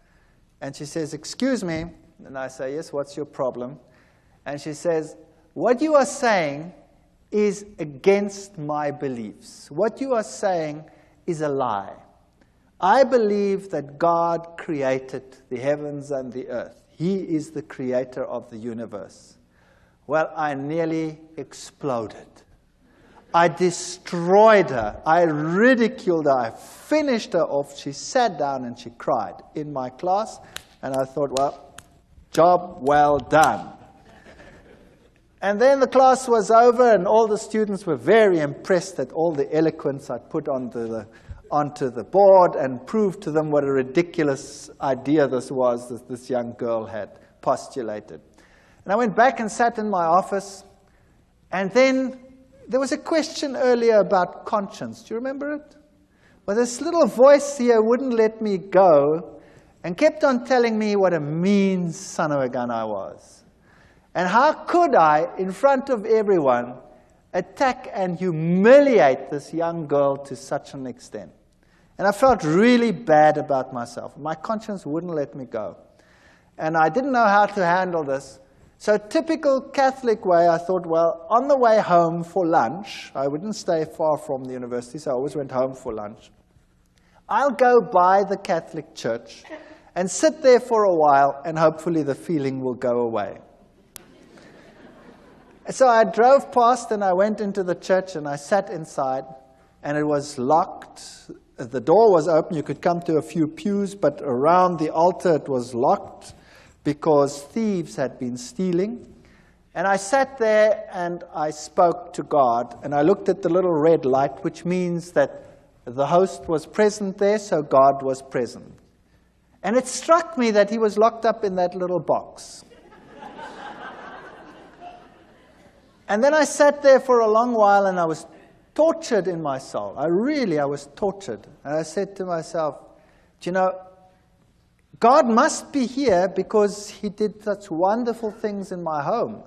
And she says, excuse me. And I say, yes, what's your problem? And she says, what you are saying is against my beliefs. What you are saying is a lie. I believe that God created the heavens and the earth. He is the creator of the universe. Well, I nearly exploded. I destroyed her. I ridiculed her. I finished her off. She sat down and she cried in my class. And I thought, well, job well done. And then the class was over, and all the students were very impressed at all the eloquence I put onto the board and proved to them what a ridiculous idea this was that this young girl had postulated. And I went back and sat in my office, and then there was a question earlier about conscience. Do you remember it? Well, this little voice here wouldn't let me go and kept on telling me what a mean son of a gun I was. And how could I, in front of everyone, attack and humiliate this young girl to such an extent? And I felt really bad about myself. My conscience wouldn't let me go. And I didn't know how to handle this. So typical Catholic way, I thought, well, on the way home for lunch, I wouldn't stay far from the university, so I always went home for lunch. I'll go by the Catholic Church and sit there for a while, and hopefully the feeling will go away. So I drove past, and I went into the church, and I sat inside, and it was locked. The door was open. You could come to a few pews, but around the altar it was locked because thieves had been stealing. And I sat there and I spoke to God, and I looked at the little red light, which means that the host was present there, so God was present. And it struck me that he was locked up in that little box. And then I sat there for a long while, and I was tortured in my soul. I was tortured. And I said to myself, do you know, God must be here because he did such wonderful things in my home.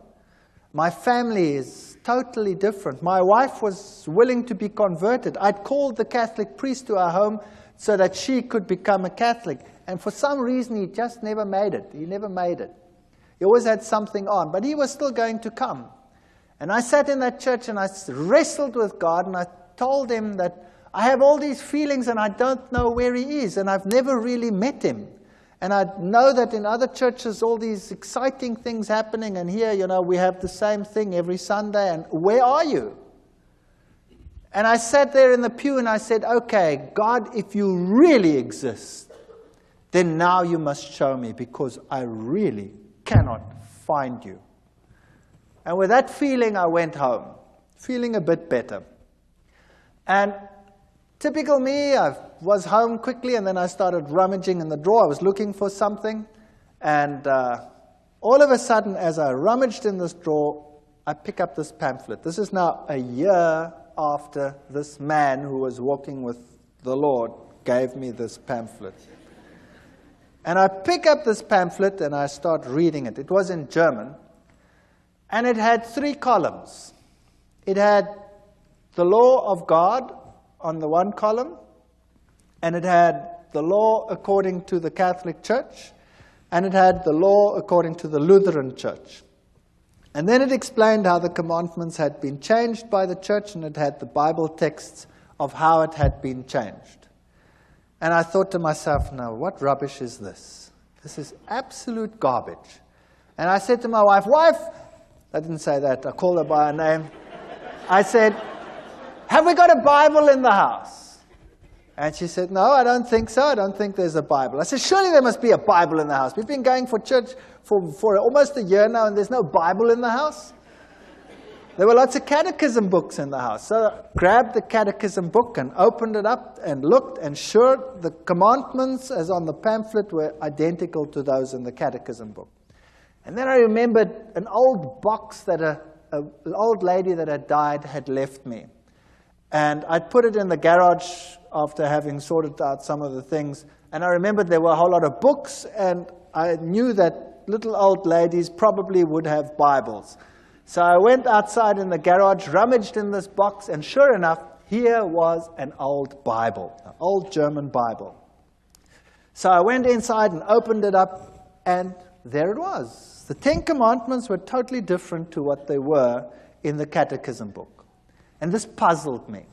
My family is totally different. My wife was willing to be converted. I'd called the Catholic priest to our home so that she could become a Catholic. And for some reason, he just never made it. He never made it. He always had something on, but he was still going to come. And I sat in that church and I wrestled with God, and I told him that I have all these feelings and I don't know where he is, and I've never really met him. And I know that in other churches all these exciting things happening, and here, we have the same thing every Sunday, and where are you? And I sat there in the pew and I said, okay, God, if you really exist, then now you must show me, because I really cannot find you. And with that feeling, I went home, feeling a bit better. And typical me, I was home quickly, and then I started rummaging in the drawer. I was looking for something. And all of a sudden, as I rummaged in this drawer, I pick up this pamphlet. This is now a year after this man who was walking with the Lord gave me this pamphlet. And I pick up this pamphlet and I start reading it. It was in German. And it had 3 columns. It had the law of God on the one column, and it had the law according to the Catholic Church, and it had the law according to the Lutheran Church. And then it explained how the commandments had been changed by the church, and it had the Bible texts of how it had been changed. And I thought to myself, now, what rubbish is this? This is absolute garbage. And I said to my wife, I didn't say that, I called her by her name. I said, have we got a Bible in the house? And she said, no, I don't think so. I don't think there's a Bible. I said, surely there must be a Bible in the house. We've been going for church for almost a year now, and there's no Bible in the house. There were lots of catechism books in the house. So I grabbed the catechism book and opened it up and looked, and sure, the commandments as on the pamphlet were identical to those in the catechism book. And then I remembered an old box that an old lady that had died had left me. And I'd put it in the garage after having sorted out some of the things. And I remembered there were a whole lot of books, and I knew that little old ladies probably would have Bibles. So I went outside in the garage, rummaged in this box, and sure enough, here was an old Bible, an old German Bible. So I went inside and opened it up, and there it was. The 10 Commandments were totally different to what they were in the catechism book. And this puzzled me.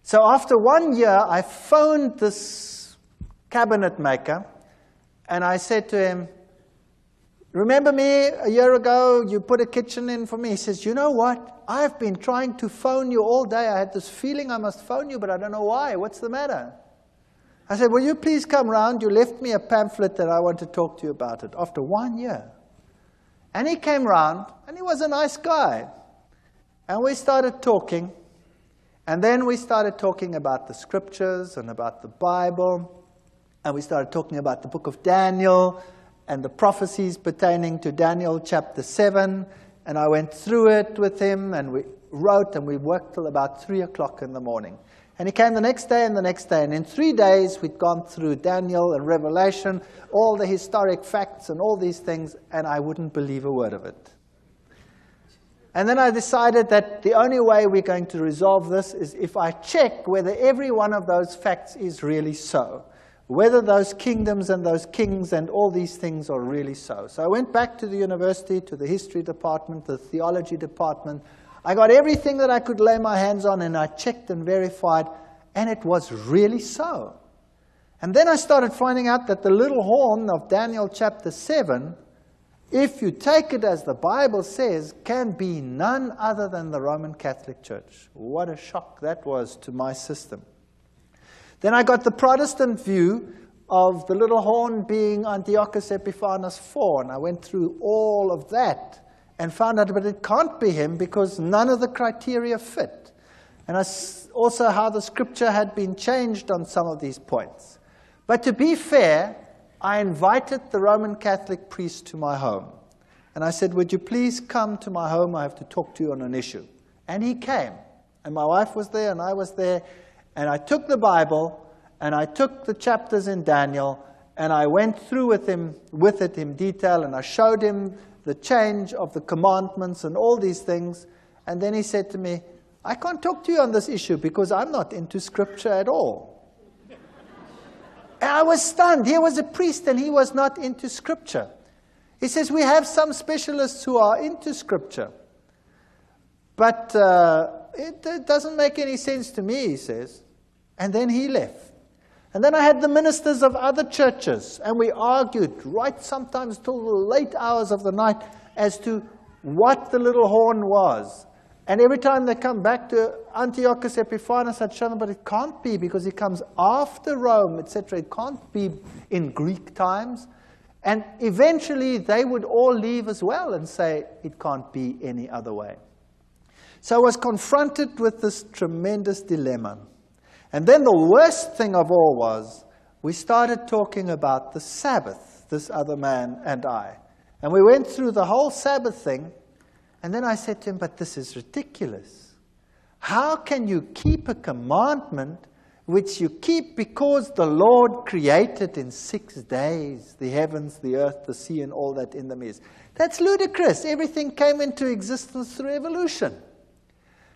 So after 1 year, I phoned this cabinet maker, and I said to him, remember me a year ago, you put a kitchen in for me? He says, you know what? I've been trying to phone you all day. I had this feeling I must phone you, but I don't know why. What's the matter? I said, will you please come round? You left me a pamphlet that I want to talk to you about it after 1 year. And he came round, and he was a nice guy. And we started talking. And then we started talking about the scriptures and about the Bible. And we started talking about the book of Daniel and the prophecies pertaining to Daniel chapter 7. And I went through it with him, and we wrote, and we worked till about 3 o'clock in the morning. And he came the next day and the next day. And in 3 days, we'd gone through Daniel and Revelation, all the historic facts and all these things, and I wouldn't believe a word of it. And then I decided that the only way we're going to resolve this is if I check whether every one of those facts is really so. Whether those kingdoms and those kings and all these things are really so. So I went back to the university, to the history department, the theology department. I got everything that I could lay my hands on, and I checked and verified, and it was really so. And then I started finding out that the little horn of Daniel chapter 7, if you take it as the Bible says, can be none other than the Roman Catholic Church. What a shock that was to my system. Then I got the Protestant view of the little horn being Antiochus Epiphanes IV, and I went through all of that and found out, but it can't be him because none of the criteria fit. And also how the scripture had been changed on some of these points. But to be fair, I invited the Roman Catholic priest to my home. And I said, would you please come to my home? I have to talk to you on an issue. And he came. And my wife was there, and I was there. And I took the Bible, and I took the chapters in Daniel, and I went through with it in detail, and I showed him the change of the commandments and all these things. And then he said to me, I can't talk to you on this issue because I'm not into scripture at all. And I was stunned. Here was a priest and he was not into Scripture. He says, we have some specialists who are into Scripture. But it doesn't make any sense to me, he says. And then he left. And then I had the ministers of other churches, and we argued right sometimes till the late hours of the night as to what the little horn was. And every time they come back to Antiochus Epiphanes, I'd show them, but it can't be because he comes after Rome, etc. It can't be in Greek times. And eventually they would all leave as well and say it can't be any other way. So I was confronted with this tremendous dilemma. And then the worst thing of all was we started talking about the Sabbath, this other man and I. And we went through the whole Sabbath thing. And then I said to him, but this is ridiculous. How can you keep a commandment which you keep because the Lord created in 6 days, the heavens, the earth, the sea, and all that in them is? That's ludicrous. Everything came into existence through evolution.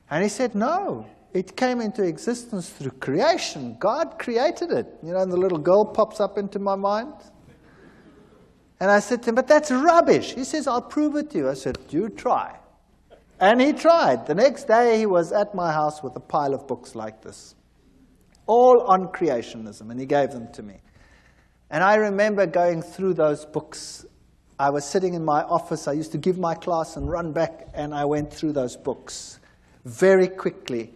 And he said, no, it came into existence through creation. God created it. You know, and the little girl pops up into my mind. And I said to him, but that's rubbish. He says, I'll prove it to you. I said, you try. And he tried. The next day he was at my house with a pile of books like this, all on creationism, and he gave them to me. And I remember going through those books. I was sitting in my office. I used to give my class and run back, and I went through those books very quickly.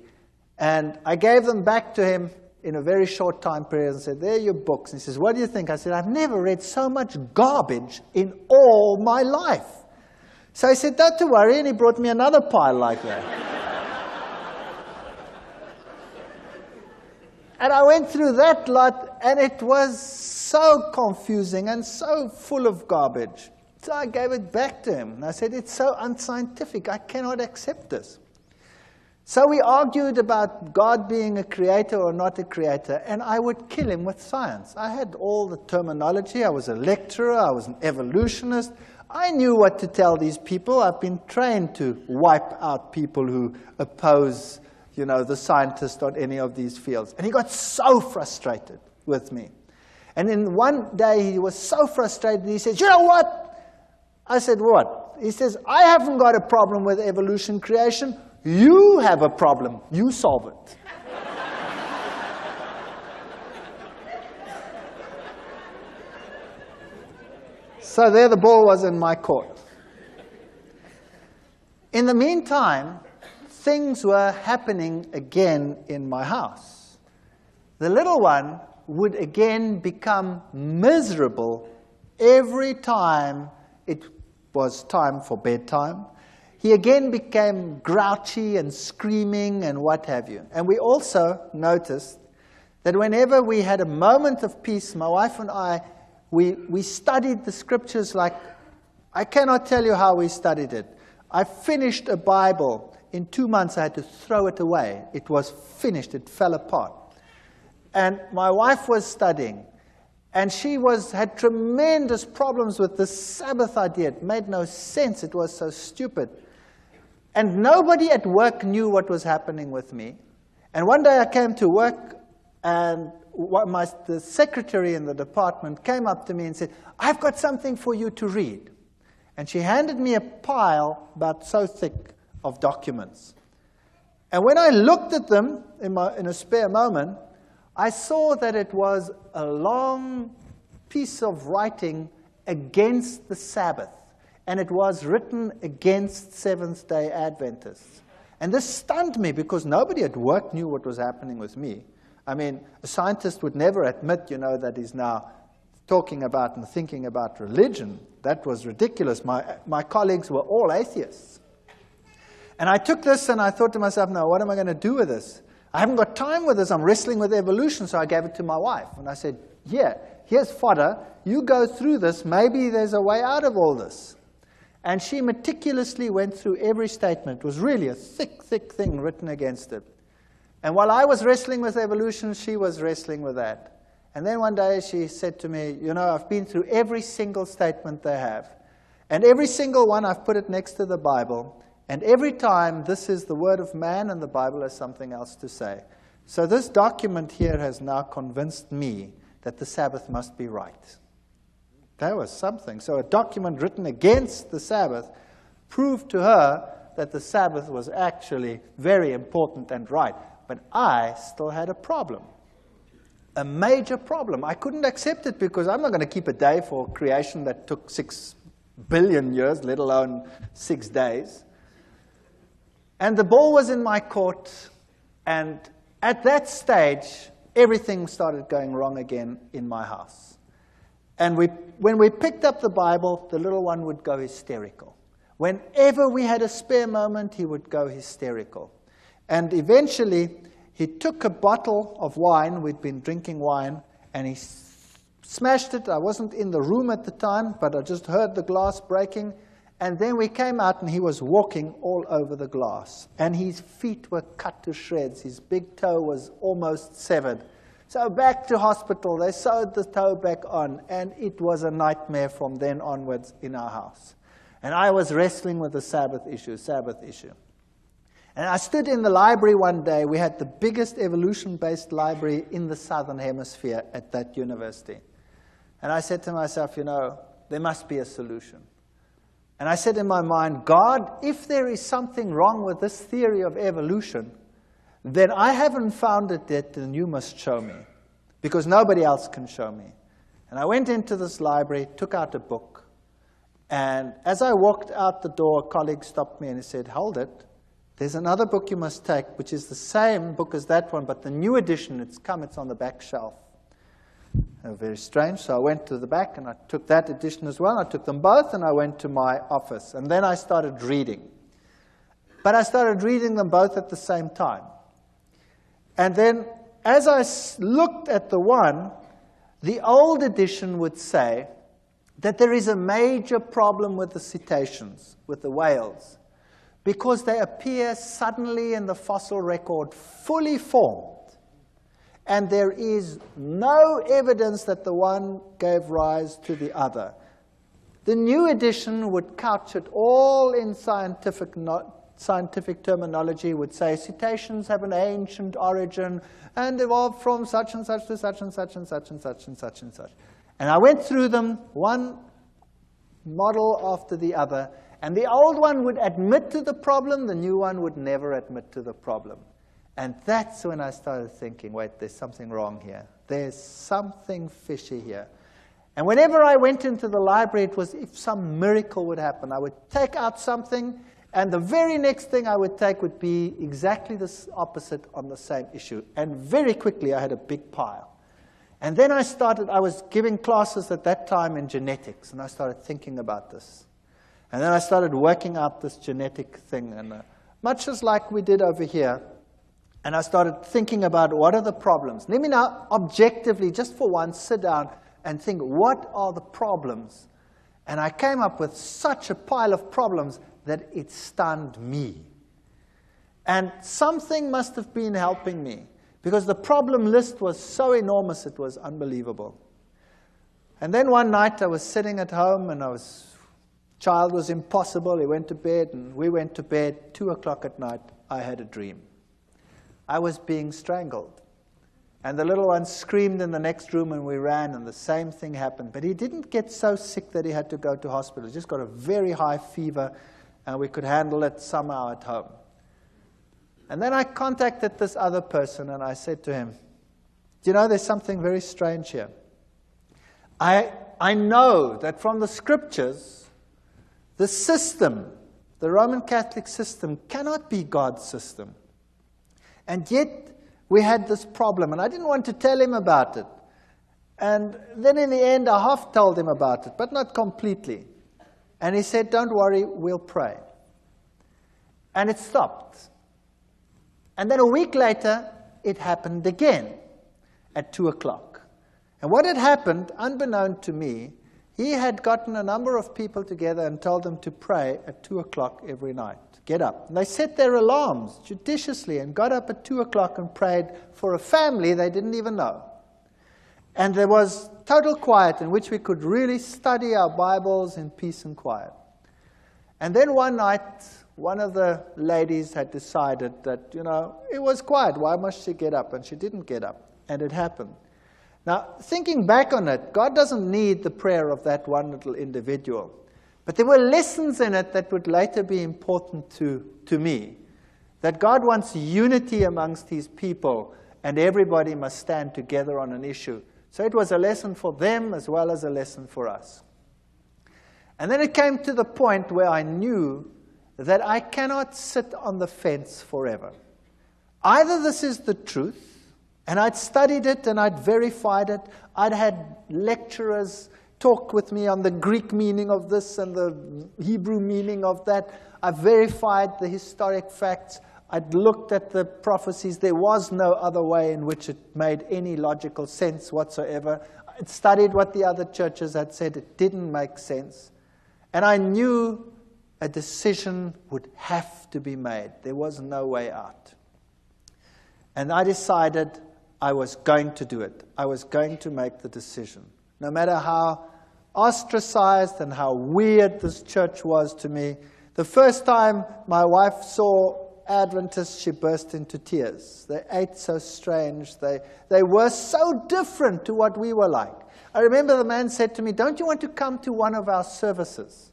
And I gave them back to him in a very short time period and said, there are your books. And he says, what do you think? I said, I've never read so much garbage in all my life. So he said, don't worry, and he brought me another pile like that. And I went through that lot, and it was so confusing and so full of garbage. So I gave it back to him. And I said, it's so unscientific, I cannot accept this. So we argued about God being a creator or not a creator, and I would kill him with science. I had all the terminology. I was a lecturer. I was an evolutionist. I knew what to tell these people. I've been trained to wipe out people who oppose, you know, the scientist on any of these fields. And he got so frustrated with me. And then one day he was so frustrated, he says, you know what? I said, what? He says, I haven't got a problem with evolution creation. You have a problem. You solve it. So there the ball was in my court. In the meantime, things were happening again in my house. The little one would again become miserable every time it was time for bedtime. He again became grouchy and screaming and what have you. And we also noticed that whenever we had a moment of peace, my wife and I, we studied the Scriptures like, I cannot tell you how we studied it. I finished a Bible. In 2 months I had to throw it away. It was finished. It fell apart. And my wife was studying. And she had tremendous problems with the Sabbath idea. It made no sense. It was so stupid. And nobody at work knew what was happening with me. And one day I came to work, and the secretary in the department came up to me and said, I've got something for you to read. And she handed me a pile about so thick of documents. And when I looked at them in a spare moment, I saw that it was a long piece of writing against the Sabbath. And it was written against Seventh-day Adventists. And this stunned me because nobody at work knew what was happening with me. I mean, a scientist would never admit, you know, that he's now talking about and thinking about religion. That was ridiculous. My colleagues were all atheists. And I took this and I thought to myself, now, what am I going to do with this? I haven't got time with this. I'm wrestling with evolution, so I gave it to my wife. And I said, here's fodder. You go through this. Maybe there's a way out of all this. And she meticulously went through every statement. It was really a thick, thick thing written against it. And while I was wrestling with evolution, she was wrestling with that. And then one day she said to me, you know, I've been through every single statement they have. And every single one, I've put it next to the Bible. And every time, this is the word of man, and the Bible has something else to say. So this document here has now convinced me that the Sabbath must be right. That was something. So a document written against the Sabbath proved to her that the Sabbath was actually very important and right. But I still had a problem, a major problem. I couldn't accept it because I'm not going to keep a day for creation that took 6 billion years, let alone 6 days. And the ball was in my court, and at that stage, everything started going wrong again in my house. And when we picked up the Bible, the little one would go hysterical. Whenever we had a spare moment, he would go hysterical. And eventually, he took a bottle of wine, we'd been drinking wine, and he smashed it. I wasn't in the room at the time, but I just heard the glass breaking. And then we came out, and he was walking all over the glass. And his feet were cut to shreds. His big toe was almost severed. So back to hospital. They sewed the toe back on, and it was a nightmare from then onwards in our house. And I was wrestling with the Sabbath issue. And I stood in the library one day. We had the biggest evolution-based library in the Southern Hemisphere at that university. And I said to myself, you know, there must be a solution. And I said in my mind, God, if there is something wrong with this theory of evolution, then I haven't found it yet, and you must show me, because nobody else can show me. And I went into this library, took out a book, and as I walked out the door, a colleague stopped me and he said, hold it. There's another book you must take, which is the same book as that one, but the new edition, it's on the back shelf. Very strange. So I went to the back, and I took that edition as well. I took them both, and I went to my office. And then I started reading. But I started reading them both at the same time. And then, as I looked at the one, the old edition would say that there is a major problem with the cetaceans, with the whales, because they appear suddenly in the fossil record fully formed. And there is no evidence that the one gave rise to the other. The new edition would couch it all in scientific terminology, would say cetaceans have an ancient origin and evolved from such and such to such and such and such and such and such and such. And I went through them, one model after the other, and the old one would admit to the problem, the new one would never admit to the problem. And that's when I started thinking, wait, there's something wrong here. There's something fishy here. And whenever I went into the library, it was if some miracle would happen. I would take out something, and the very next thing I would take would be exactly the opposite on the same issue. And very quickly, I had a big pile. And then I was giving classes at that time in genetics, and I started thinking about this. And then I started working out this genetic thing, and much as like we did over here. And I started thinking about what are the problems. Let me now objectively, just for once, sit down and think, what are the problems? And I came up with such a pile of problems that it stunned me. And something must have been helping me, because the problem list was so enormous, it was unbelievable. And then one night I was sitting at home, and child was impossible. He went to bed, and we went to bed. 2 o'clock at night, I had a dream. I was being strangled. And the little one screamed in the next room, and we ran, and the same thing happened. But he didn't get so sick that he had to go to hospital. He just got a very high fever, and we could handle it somehow at home. And then I contacted this other person, and I said to him, do you know, there's something very strange here. I know that from the scriptures, the system, the Roman Catholic system, cannot be God's system. And yet, we had this problem, and I didn't want to tell him about it. And then in the end, I half told him about it, but not completely. And he said, don't worry, we'll pray. And it stopped. And then a week later, it happened again at 2 o'clock. And what had happened, unbeknown to me, he had gotten a number of people together and told them to pray at 2 o'clock every night. Get up. And they set their alarms judiciously and got up at 2 o'clock and prayed for a family they didn't even know. And there was total quiet in which we could really study our Bibles in peace and quiet. And then one night, one of the ladies had decided that, you know, it was quiet. Why must she get up? And she didn't get up. And it happened. Now, thinking back on it, God doesn't need the prayer of that one little individual. But there were lessons in it that would later be important to me. That God wants unity amongst His people, and everybody must stand together on an issue. So it was a lesson for them as well as a lesson for us. And then it came to the point where I knew that I cannot sit on the fence forever. Either this is the truth, and I'd studied it and I'd verified it. I'd had lecturers talk with me on the Greek meaning of this and the Hebrew meaning of that. I verified the historic facts. I'd looked at the prophecies. There was no other way in which it made any logical sense whatsoever. I'd studied what the other churches had said. It didn't make sense. And I knew a decision would have to be made. There was no way out. And I decided I was going to do it. I was going to make the decision. No matter how ostracized and how weird this church was to me, the first time my wife saw Adventists, she burst into tears. They ate so strange. They were so different to what we were like. I remember the man said to me, "Don't you want to come to one of our services?"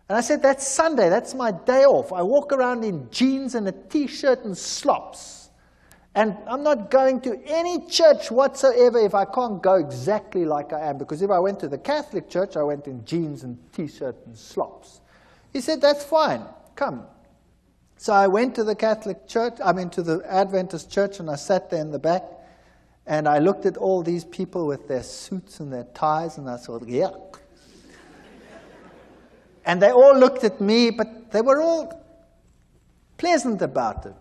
And I said, "That's Sunday. That's my day off. I walk around in jeans and a T-shirt and slops. And I'm not going to any church whatsoever if I can't go exactly like I am. Because if I went to the Catholic church, I went in jeans and T-shirt and slops." He said, "That's fine. Come." So I went to the Catholic church, to the Adventist church, and I sat there in the back. And I looked at all these people with their suits and their ties, and I thought, yeah. And they all looked at me, but they were all pleasant about it.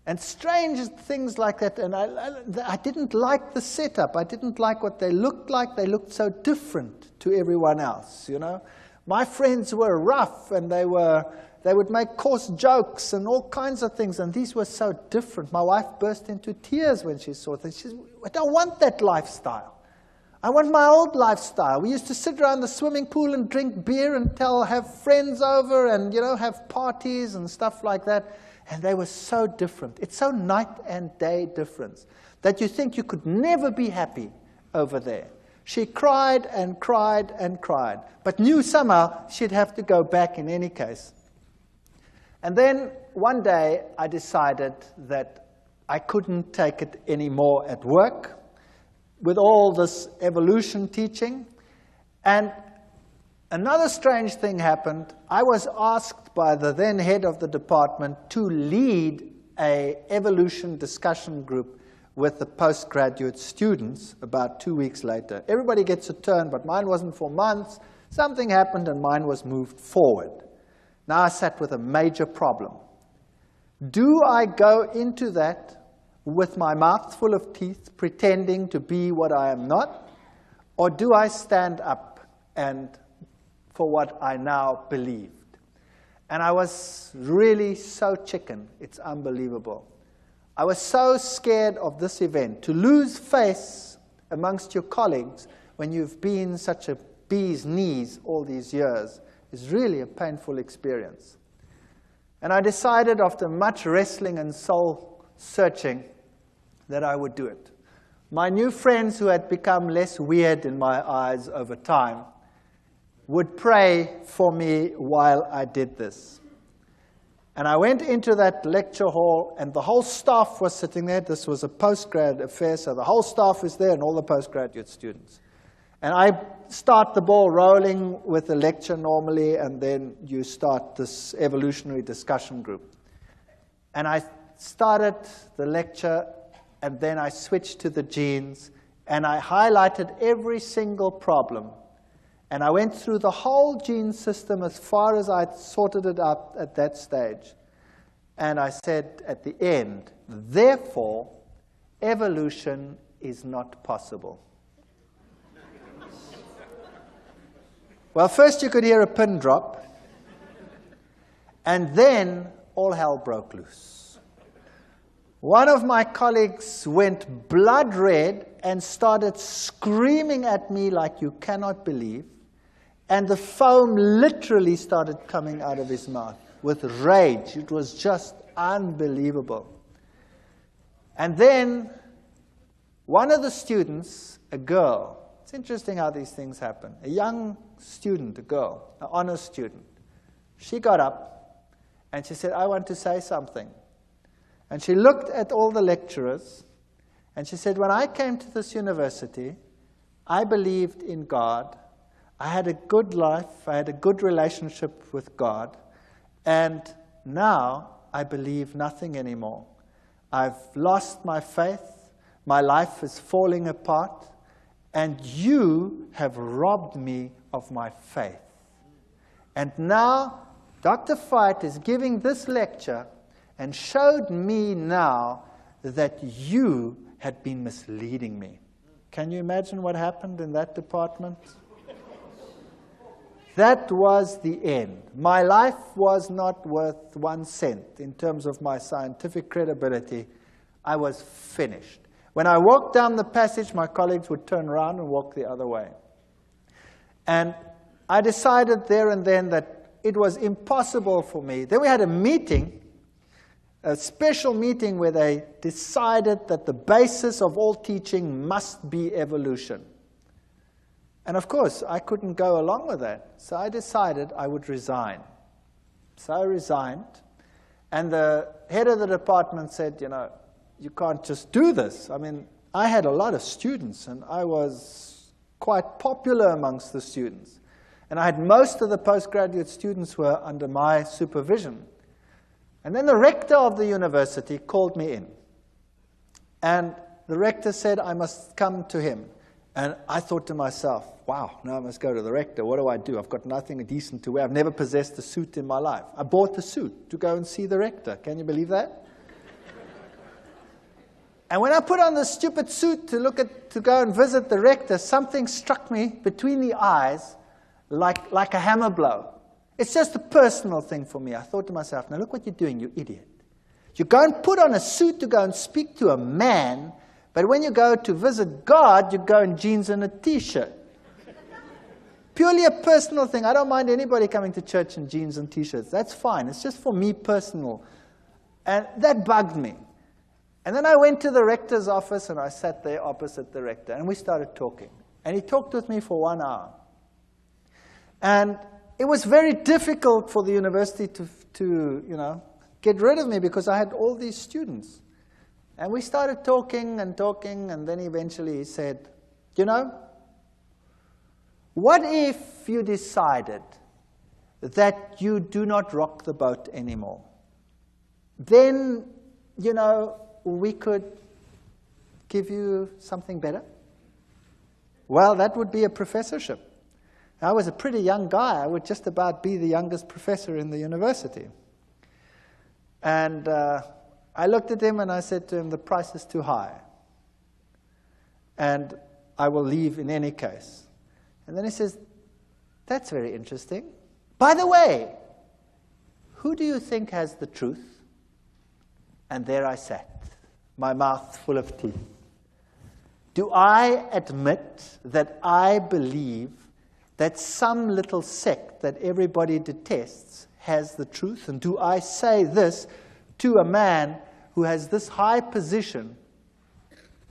And strange things like that. And I didn't like the setup. I didn't like what they looked like. They looked so different to everyone else, you know. My friends were rough, and they would make coarse jokes and all kinds of things. And these were so different. My wife burst into tears when she saw things. She said, "I don't want that lifestyle. I want my old lifestyle. We used to sit around the swimming pool and drink beer and have friends over and, you know, have parties and stuff like that." And they were so different. It's so night and day difference that you think you could never be happy over there. She cried and cried and cried, but knew somehow she'd have to go back in any case. And then one day I decided that I couldn't take it anymore at work with all this evolution teaching. And another strange thing happened. I was asked by the then head of the department to lead an evolution discussion group with the postgraduate students about 2 weeks later. Everybody gets a turn, but mine wasn't for months. Something happened and mine was moved forward. Now I sat with a major problem. Do I go into that with my mouth full of teeth, pretending to be what I am not? Or do I stand up and for what I now believed? And I was really so chicken, it's unbelievable. I was so scared of this event. To lose face amongst your colleagues when you've been such a bee's knees all these years is really a painful experience. And I decided after much wrestling and soul searching that I would do it. My new friends, who had become less weird in my eyes over time, would pray for me while I did this. And I went into that lecture hall, and the whole staff was sitting there. This was a postgrad affair, so the whole staff was there and all the postgraduate students. And I start the ball rolling with the lecture normally, and then you start this evolutionary discussion group. And I started the lecture, and then I switched to the genes, and I highlighted every single problem. And I went through the whole gene system as far as I'd sorted it out at that stage. And I said at the end, therefore, evolution is not possible. Well, first you could hear a pin drop, and then all hell broke loose. One of my colleagues went blood red and started screaming at me like you cannot believe. And the foam literally started coming out of his mouth with rage. It was just unbelievable. And then one of the students, a girl, it's interesting how these things happen, a young student, a girl, an honors student, she got up and she said, I want to say something. And she looked at all the lecturers and she said, when I came to this university, I believed in God. I had a good life. I had a good relationship with God. And now I believe nothing anymore. I've lost my faith. My life is falling apart. And you have robbed me of my faith. And now Dr. Veitha is giving this lecture and showed me now that you had been misleading me. Can you imagine what happened in that department? That was the end. My life was not worth 1 cent in terms of my scientific credibility. I was finished. When I walked down the passage, my colleagues would turn around and walk the other way. And I decided there and then that it was impossible for me. Then we had a meeting, a special meeting where they decided that the basis of all teaching must be evolution. And of course, I couldn't go along with that. So I decided I would resign. So I resigned. And the head of the department said, you know, you can't just do this. I mean, I had a lot of students, and I was quite popular amongst the students. And I had most of the postgraduate students were under my supervision. And then the rector of the university called me in. And the rector said I must come to him. And I thought to myself, wow, now I must go to the rector. What do? I've got nothing decent to wear. I've never possessed a suit in my life. I bought the suit to go and see the rector. Can you believe that? And when I put on this stupid suit to go and visit the rector, something struck me between the eyes like a hammer blow. It's just a personal thing for me. I thought to myself, now look what you're doing, you idiot. You go and put on a suit to go and speak to a man, but when you go to visit God, you go in jeans and a T-shirt. Purely a personal thing. I don't mind anybody coming to church in jeans and T-shirts. That's fine. It's just for me personal. And that bugged me. And then I went to the rector's office, and I sat there opposite the rector, and we started talking. And he talked with me for 1 hour. And it was very difficult for the university to get rid of me because I had all these students. And we started talking, and then eventually he said, you know, what if you decided that you do not rock the boat anymore? Then, you know, we could give you something better. Well, that would be a professorship. I was a pretty young guy. I would just about be the youngest professor in the university. And I looked at him and I said to him, the price is too high. And I will leave in any case. And then he says, that's very interesting. By the way, who do you think has the truth? And there I sat, my mouth full of teeth. Do I admit that I believe that some little sect that everybody detests has the truth? And do I say this to a man who has this high position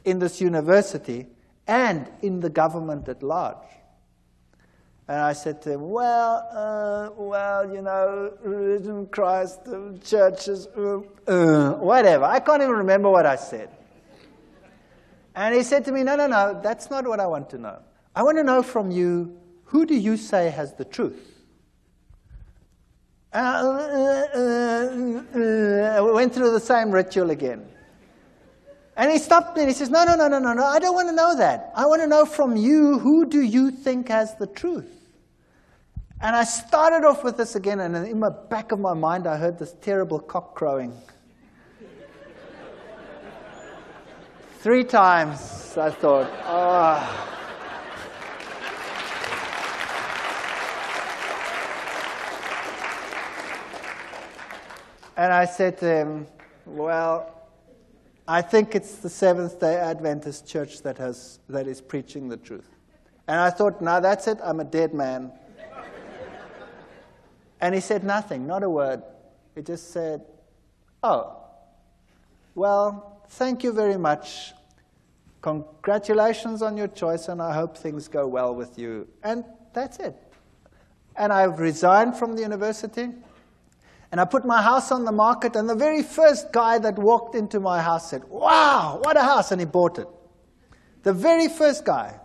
in this university and in the government at large? And I said to him, well, you know, religion, Christ, churches, whatever. I can't even remember what I said. And he said to me, no, that's not what I want to know. I want to know from you, who do you say has the truth? We went through the same ritual again. And he stopped me and he says, no, I don't want to know that. I want to know from you, who do you think has the truth? And I started off with this again, and in the back of my mind, I heard this terrible cock crowing. 3 times, I thought, oh. And I said to him, well, I think it's the Seventh-day Adventist Church that is preaching the truth. And I thought, no, that's it, I'm a dead man. And he said nothing, not a word. He just said, oh, well, thank you very much. Congratulations on your choice, and I hope things go well with you. And that's it. And I resigned from the university, and I put my house on the market, and the very first guy that walked into my house said, "Wow, what a house," and he bought it. The very first guy.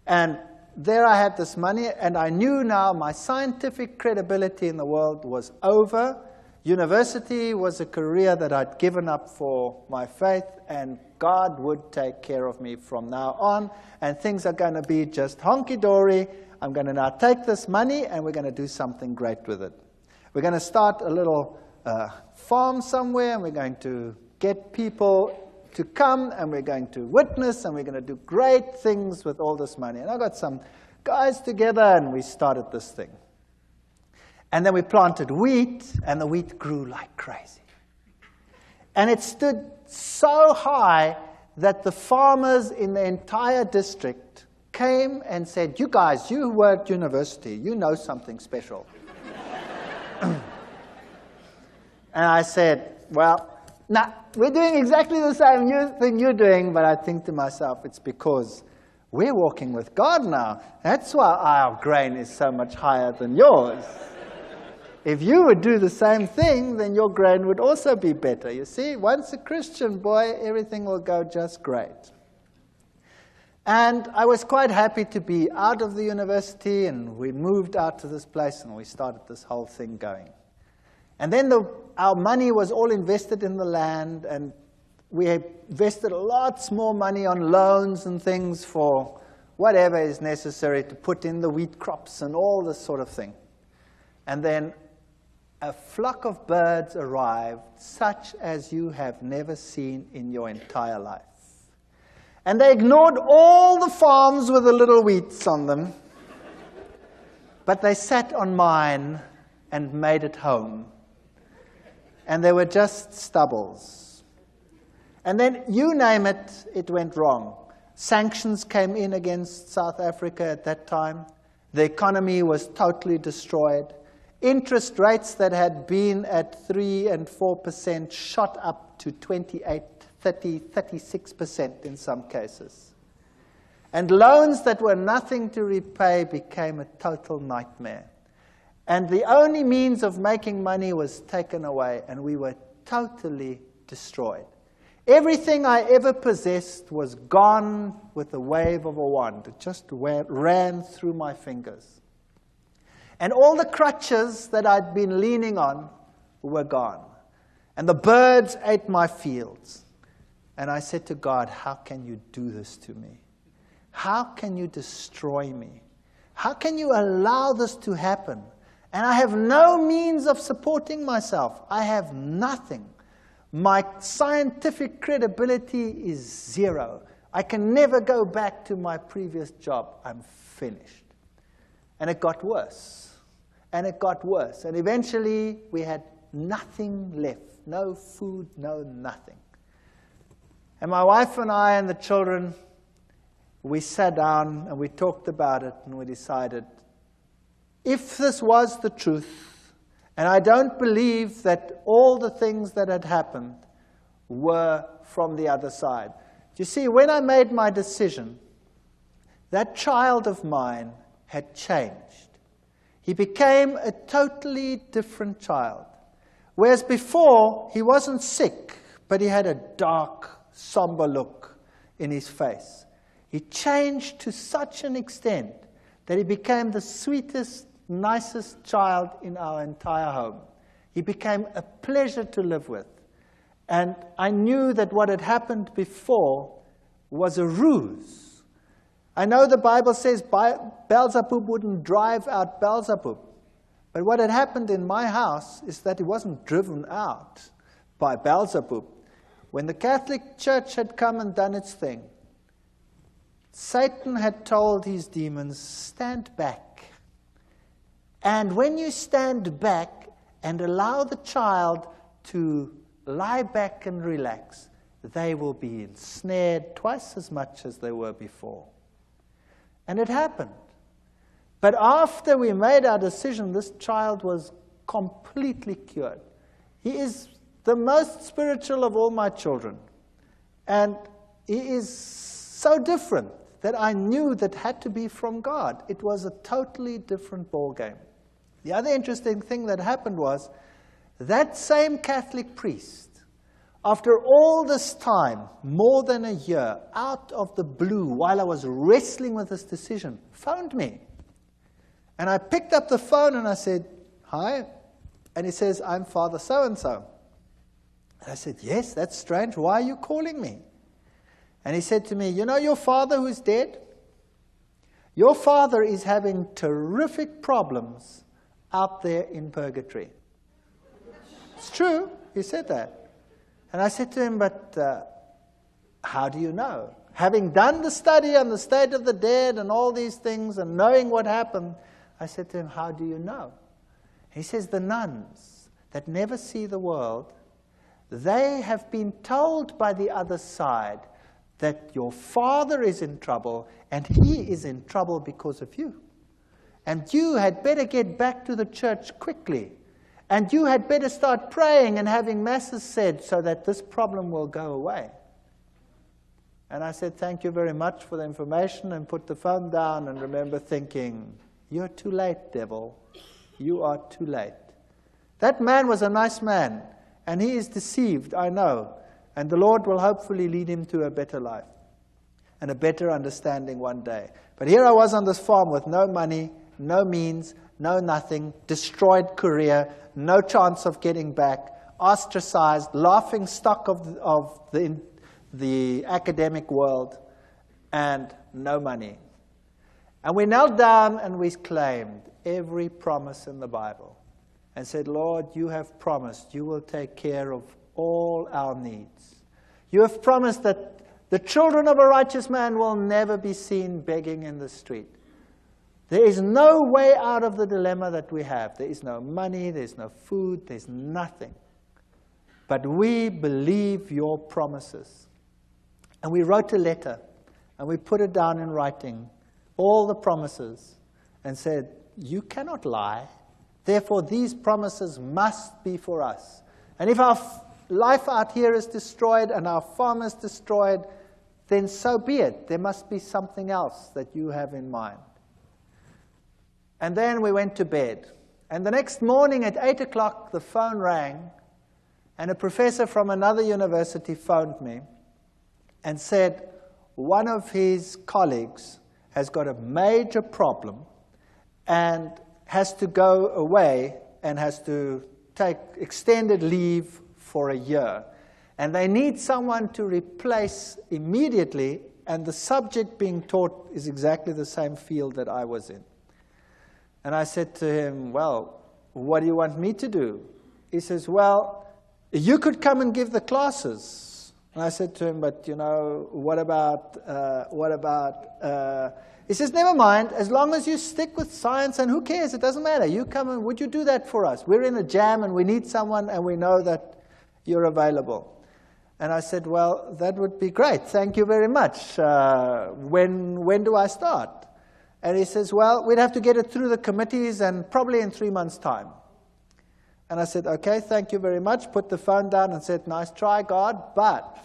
And there I had this money, and I knew now my scientific credibility in the world was over. University was a career that I'd given up for my faith, and God would take care of me from now on, and things are going to be just honky-dory. I'm going to now take this money, and we're going to do something great with it. We're going to start a little farm somewhere, and we're going to get people to come, and we're going to witness, and we're going to do great things with all this money. And I got some guys together, and we started this thing. And then we planted wheat, and the wheat grew like crazy. And it stood so high that the farmers in the entire district came and said, "You guys, you were at university, you know something special." And I said, "Well, nah, we're doing exactly the same thing you're doing," but I think to myself, it's because we're walking with God now. That's why our grain is so much higher than yours. If you would do the same thing, then your grain would also be better. You see, once a Christian, boy, everything will go just great. And I was quite happy to be out of the university, and we moved out to this place, and we started this whole thing going. And then our money was all invested in the land, and we invested lots more money on loans and things for whatever is necessary to put in the wheat crops and all this sort of thing. And then a flock of birds arrived, such as you have never seen in your entire life. And they ignored all the farms with the little wheats on them, but they sat on mine and made it home. And they were just stubbles. And then, you name it, it went wrong. Sanctions came in against South Africa at that time. The economy was totally destroyed. Interest rates that had been at 3 and 4% shot up to 28, 30, 36% in some cases. And loans that were nothing to repay became a total nightmare. And the only means of making money was taken away, and we were totally destroyed. Everything I ever possessed was gone with the wave of a wand. It just ran through my fingers. And all the crutches that I'd been leaning on were gone. And the birds ate my fields. And I said to God, "How can you do this to me? How can you destroy me? How can you allow this to happen? And I have no means of supporting myself. I have nothing. My scientific credibility is zero. I can never go back to my previous job. I'm finished." And it got worse. And it got worse. And eventually, we had nothing left. No food, no nothing. And my wife and I and the children, we sat down and we talked about it, and we decided, if this was the truth, and I don't believe that all the things that had happened were from the other side. You see, when I made my decision, that child of mine had changed. He became a totally different child. Whereas before, he wasn't sick, but he had a dark, somber look in his face. He changed to such an extent that he became the sweetest, nicest child in our entire home. He became a pleasure to live with. And I knew that what had happened before was a ruse. I know the Bible says Beelzebub wouldn't drive out Beelzebub. But what had happened in my house is that he wasn't driven out by Beelzebub. When the Catholic Church had come and done its thing, Satan had told his demons, "Stand back." And when you stand back and allow the child to lie back and relax, they will be ensnared twice as much as they were before. And it happened. But after we made our decision, this child was completely cured. He is the most spiritual of all my children. And he is so different that I knew that had to be from God. It was a totally different ballgame. The other interesting thing that happened was that same Catholic priest, after all this time, more than a year, out of the blue, while I was wrestling with this decision, phoned me. And I picked up the phone and I said, "Hi." And he says, "I'm Father so-and-so." And I said, "Yes, that's strange. Why are you calling me?" And he said to me, "You know your father who's dead? Your father is having terrific problems out there in purgatory." It's true, he said that. And I said to him, "But how do you know?" Having done the study on the state of the dead and all these things and knowing what happened, I said to him, "How do you know?" He says, "The nuns that never see the world, they have been told by the other side that your father is in trouble and he is in trouble because of you. And you had better get back to the church quickly. And you had better start praying and having masses said so that this problem will go away." And I said, "Thank you very much for the information," and put the phone down and remember thinking, "You're too late, devil. You are too late." That man was a nice man, and he is deceived, I know. And the Lord will hopefully lead him to a better life and a better understanding one day. But here I was on this farm with no money, no means, no nothing, destroyed career, no chance of getting back, ostracized, laughing stock of the academic world, and no money. And we knelt down and we claimed every promise in the Bible and said, "Lord, you have promised you will take care of all our needs. You have promised that the children of a righteous man will never be seen begging in the street. There is no way out of the dilemma that we have. There is no money, there's no food, there's nothing. But we believe your promises." And we wrote a letter, and we put it down in writing, all the promises, and said, "You cannot lie. Therefore, these promises must be for us. And if our life out here is destroyed and our farm is destroyed, then so be it. There must be something else that you have in mind." And then we went to bed. And the next morning at 8 o'clock, the phone rang, and a professor from another university phoned me and said one of his colleagues has got a major problem and has to go away and has to take extended leave for a year. And they need someone to replace immediately, and the subject being taught is exactly the same field that I was in. And I said to him, "Well, what do you want me to do?" He says, "Well, you could come and give the classes." And I said to him, "But, you know, what about, He says, "Never mind, as long as you stick with science, and who cares, it doesn't matter. You come and would you do that for us? We're in a jam and we need someone and we know that you're available." And I said, "Well, that would be great. Thank you very much. When do I start?" And he says, "Well, we'd have to get it through the committees and probably in 3 months' time." And I said, "Okay, thank you very much." Put the phone down and said, "Nice try, God, but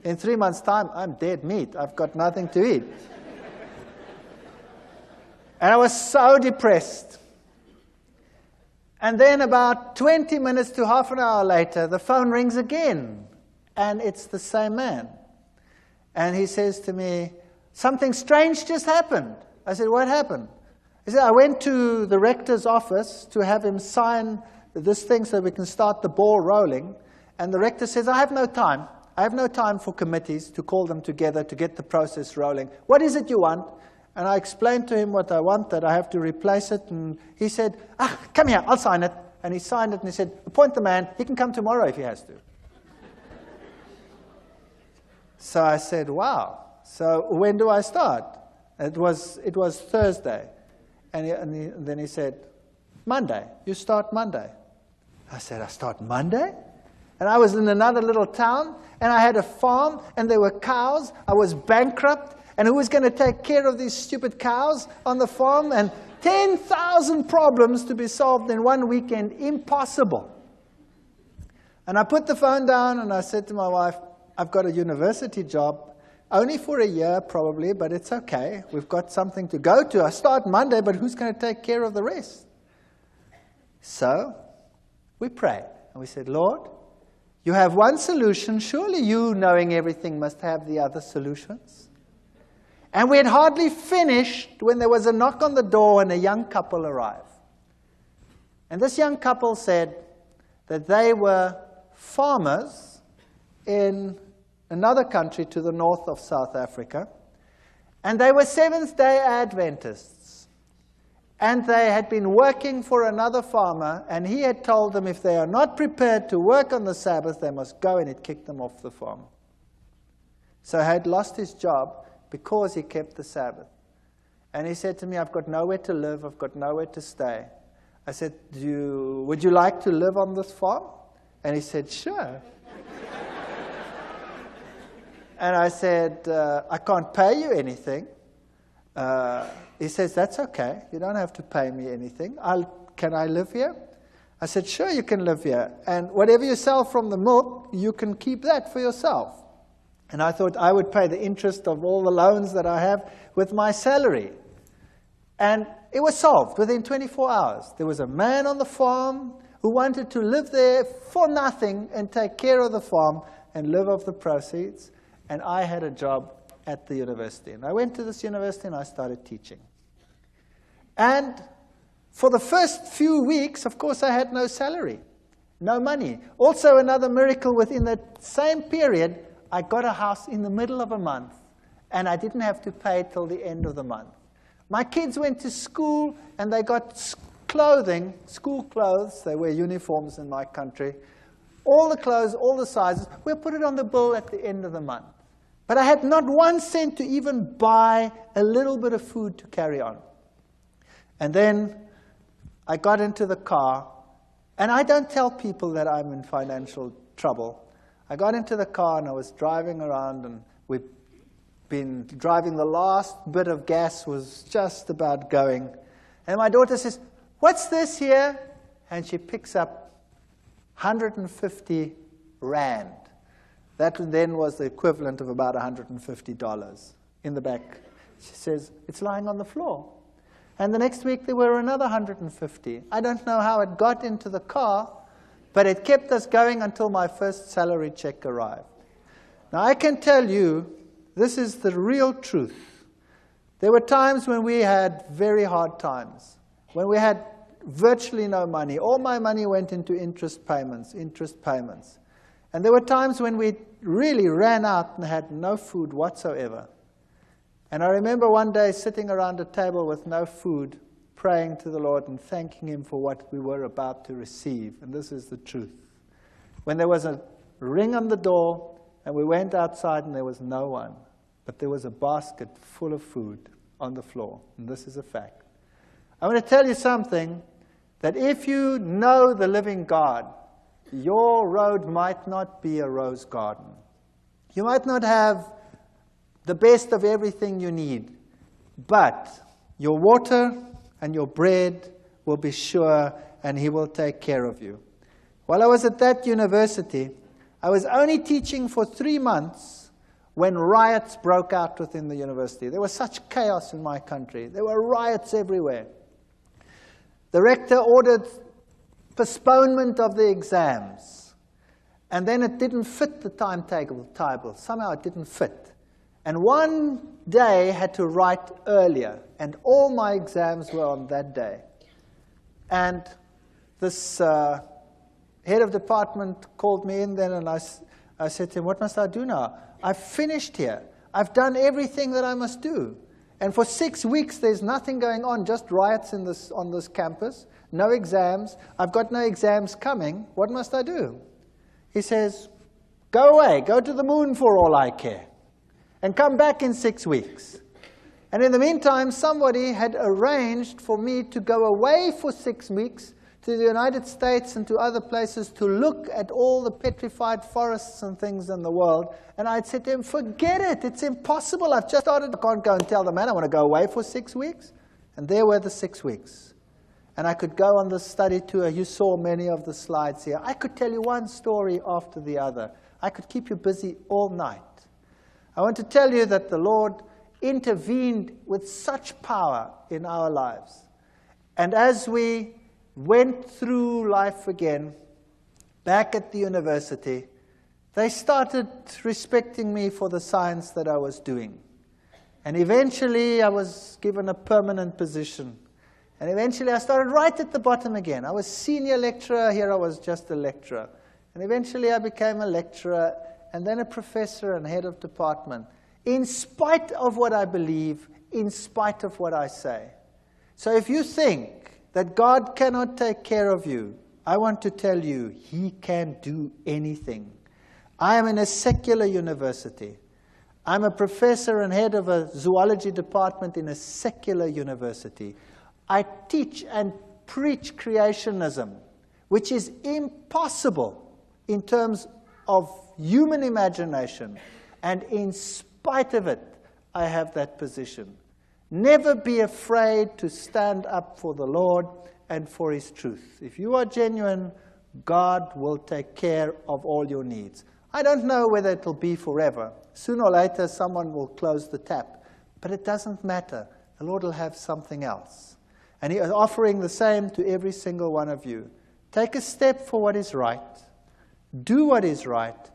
in 3 months' time, I'm dead meat. I've got nothing to eat." And I was so depressed. And then about 20 minutes to half an hour later, the phone rings again. And it's the same man. And he says to me, "Something strange just happened." I said, "What happened?" He said, "I went to the rector's office to have him sign this thing so we can start the ball rolling. And the rector says, I have no time. I have no time for committees to call them together to get the process rolling. What is it you want?" And I explained to him what I want, that I have to replace it. And he said, "Come here, I'll sign it." And he signed it and he said, "Appoint the man. He can come tomorrow if he has to." So I said, "Wow. So when do I start?" It was Thursday. And then he said, "Monday. You start Monday." I said, "I start Monday?" And I was in another little town, and I had a farm, and there were cows. I was bankrupt, and who was going to take care of these stupid cows on the farm? And 10,000 problems to be solved in one weekend. Impossible. And I put the phone down, and I said to my wife, I've got a university job, only for a year probably, but it's okay. We've got something to go to. I start Monday, but who's going to take care of the rest? So we prayed, and we said, Lord, you have one solution. Surely you, knowing everything, must have the other solutions. And we had hardly finished when there was a knock on the door and a young couple arrived. And this young couple said that they were farmers in another country to the north of South Africa, and they were Seventh-day Adventists. And they had been working for another farmer, and he had told them if they are not prepared to work on the Sabbath, they must go, and it kicked them off the farm. So he had lost his job because he kept the Sabbath. And he said to me, I've got nowhere to live, I've got nowhere to stay. I said, would you like to live on this farm? And he said, sure. And I said, I can't pay you anything. He says, that's okay. You don't have to pay me anything. Can I live here? I said, sure, you can live here. And whatever you sell from the milk, you can keep that for yourself. And I thought I would pay the interest of all the loans that I have with my salary. And it was solved within 24 hours. There was a man on the farm who wanted to live there for nothing and take care of the farm and live off the proceeds. And I had a job at the university. And I went to this university and I started teaching. And for the first few weeks, of course, I had no salary, no money. Also, another miracle within that same period, I got a house in the middle of a month, and I didn't have to pay till the end of the month. My kids went to school, and they got clothing, school clothes. They wear uniforms in my country. All the clothes, all the sizes, we'll put it on the bill at the end of the month. But I had not 1 cent to even buy a little bit of food to carry on. And then I got into the car, and I don't tell people that I'm in financial trouble. I got into the car, and I was driving around, and we've been driving. The last bit of gas was just about going. And my daughter says, what's this here? And she picks up 150 rand. That then was the equivalent of about $150 in the back. She says, it's lying on the floor. And the next week there were another 150. I don't know how it got into the car, but it kept us going until my first salary check arrived. Now I can tell you, this is the real truth. There were times when we had very hard times, when we had virtually no money. All my money went into interest payments. And there were times when we really ran out and had no food whatsoever. And I remember one day sitting around a table with no food, praying to the Lord and thanking Him for what we were about to receive. And this is the truth. When there was a ring on the door, and we went outside and there was no one, but there was a basket full of food on the floor. And this is a fact. I want to tell you something, that if you know the living God, your road might not be a rose garden. You might not have the best of everything you need, but your water and your bread will be sure, and He will take care of you. While I was at that university, I was only teaching for 3 months when riots broke out within the university. There was such chaos in my country. There were riots everywhere. The rector ordered postponement of the exams. And then it didn't fit the timetable. Somehow it didn't fit. And one day had to write earlier. And all my exams were on that day. And this head of department called me in then, and I said to him, what must I do now? I've finished here. I've done everything that I must do. And for 6 weeks, there's nothing going on, just riots on this campus, no exams. I've got no exams coming. What must I do? He says, go away, go to the moon for all I care, and come back in 6 weeks. And in the meantime, somebody had arranged for me to go away for 6 weeks to the United States and to other places to look at all the petrified forests and things in the world. And I'd said to him, forget it, it's impossible. I've just started. I can't go and tell the man I want to go away for 6 weeks. And there were the 6 weeks. And I could go on this study tour. You saw many of the slides here. I could tell you one story after the other. I could keep you busy all night. I want to tell you that the Lord intervened with such power in our lives. And as we went through life again, back at the university, they started respecting me for the science that I was doing. And eventually I was given a permanent position. And eventually I started right at the bottom again. I was senior lecturer, here I was just a lecturer. And eventually I became a lecturer, and then a professor and head of department, in spite of what I believe, in spite of what I say. So if you think that God cannot take care of you, I want to tell you, He can do anything. I am in a secular university. I'm a professor and head of a zoology department in a secular university. I teach and preach creationism, which is impossible in terms of human imagination. And in spite of it, I have that position. Never be afraid to stand up for the Lord and for His truth. If you are genuine, God will take care of all your needs. I don't know whether it will be forever. Sooner or later, someone will close the tap. But it doesn't matter. The Lord will have something else. And He is offering the same to every single one of you. Take a step for what is right. Do what is right.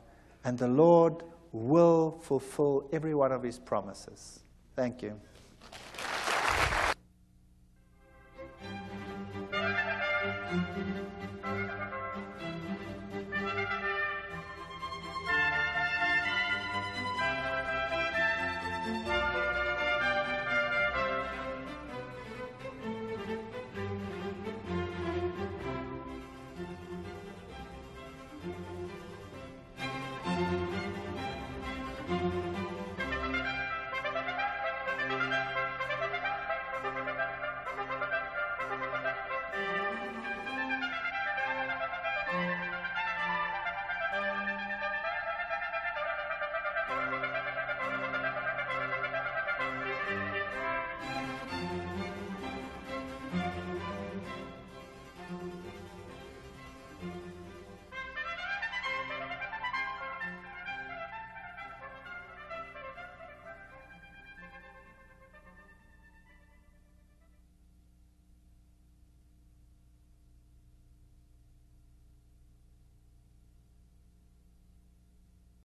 And the Lord will fulfill every one of His promises. Thank you. Thank you.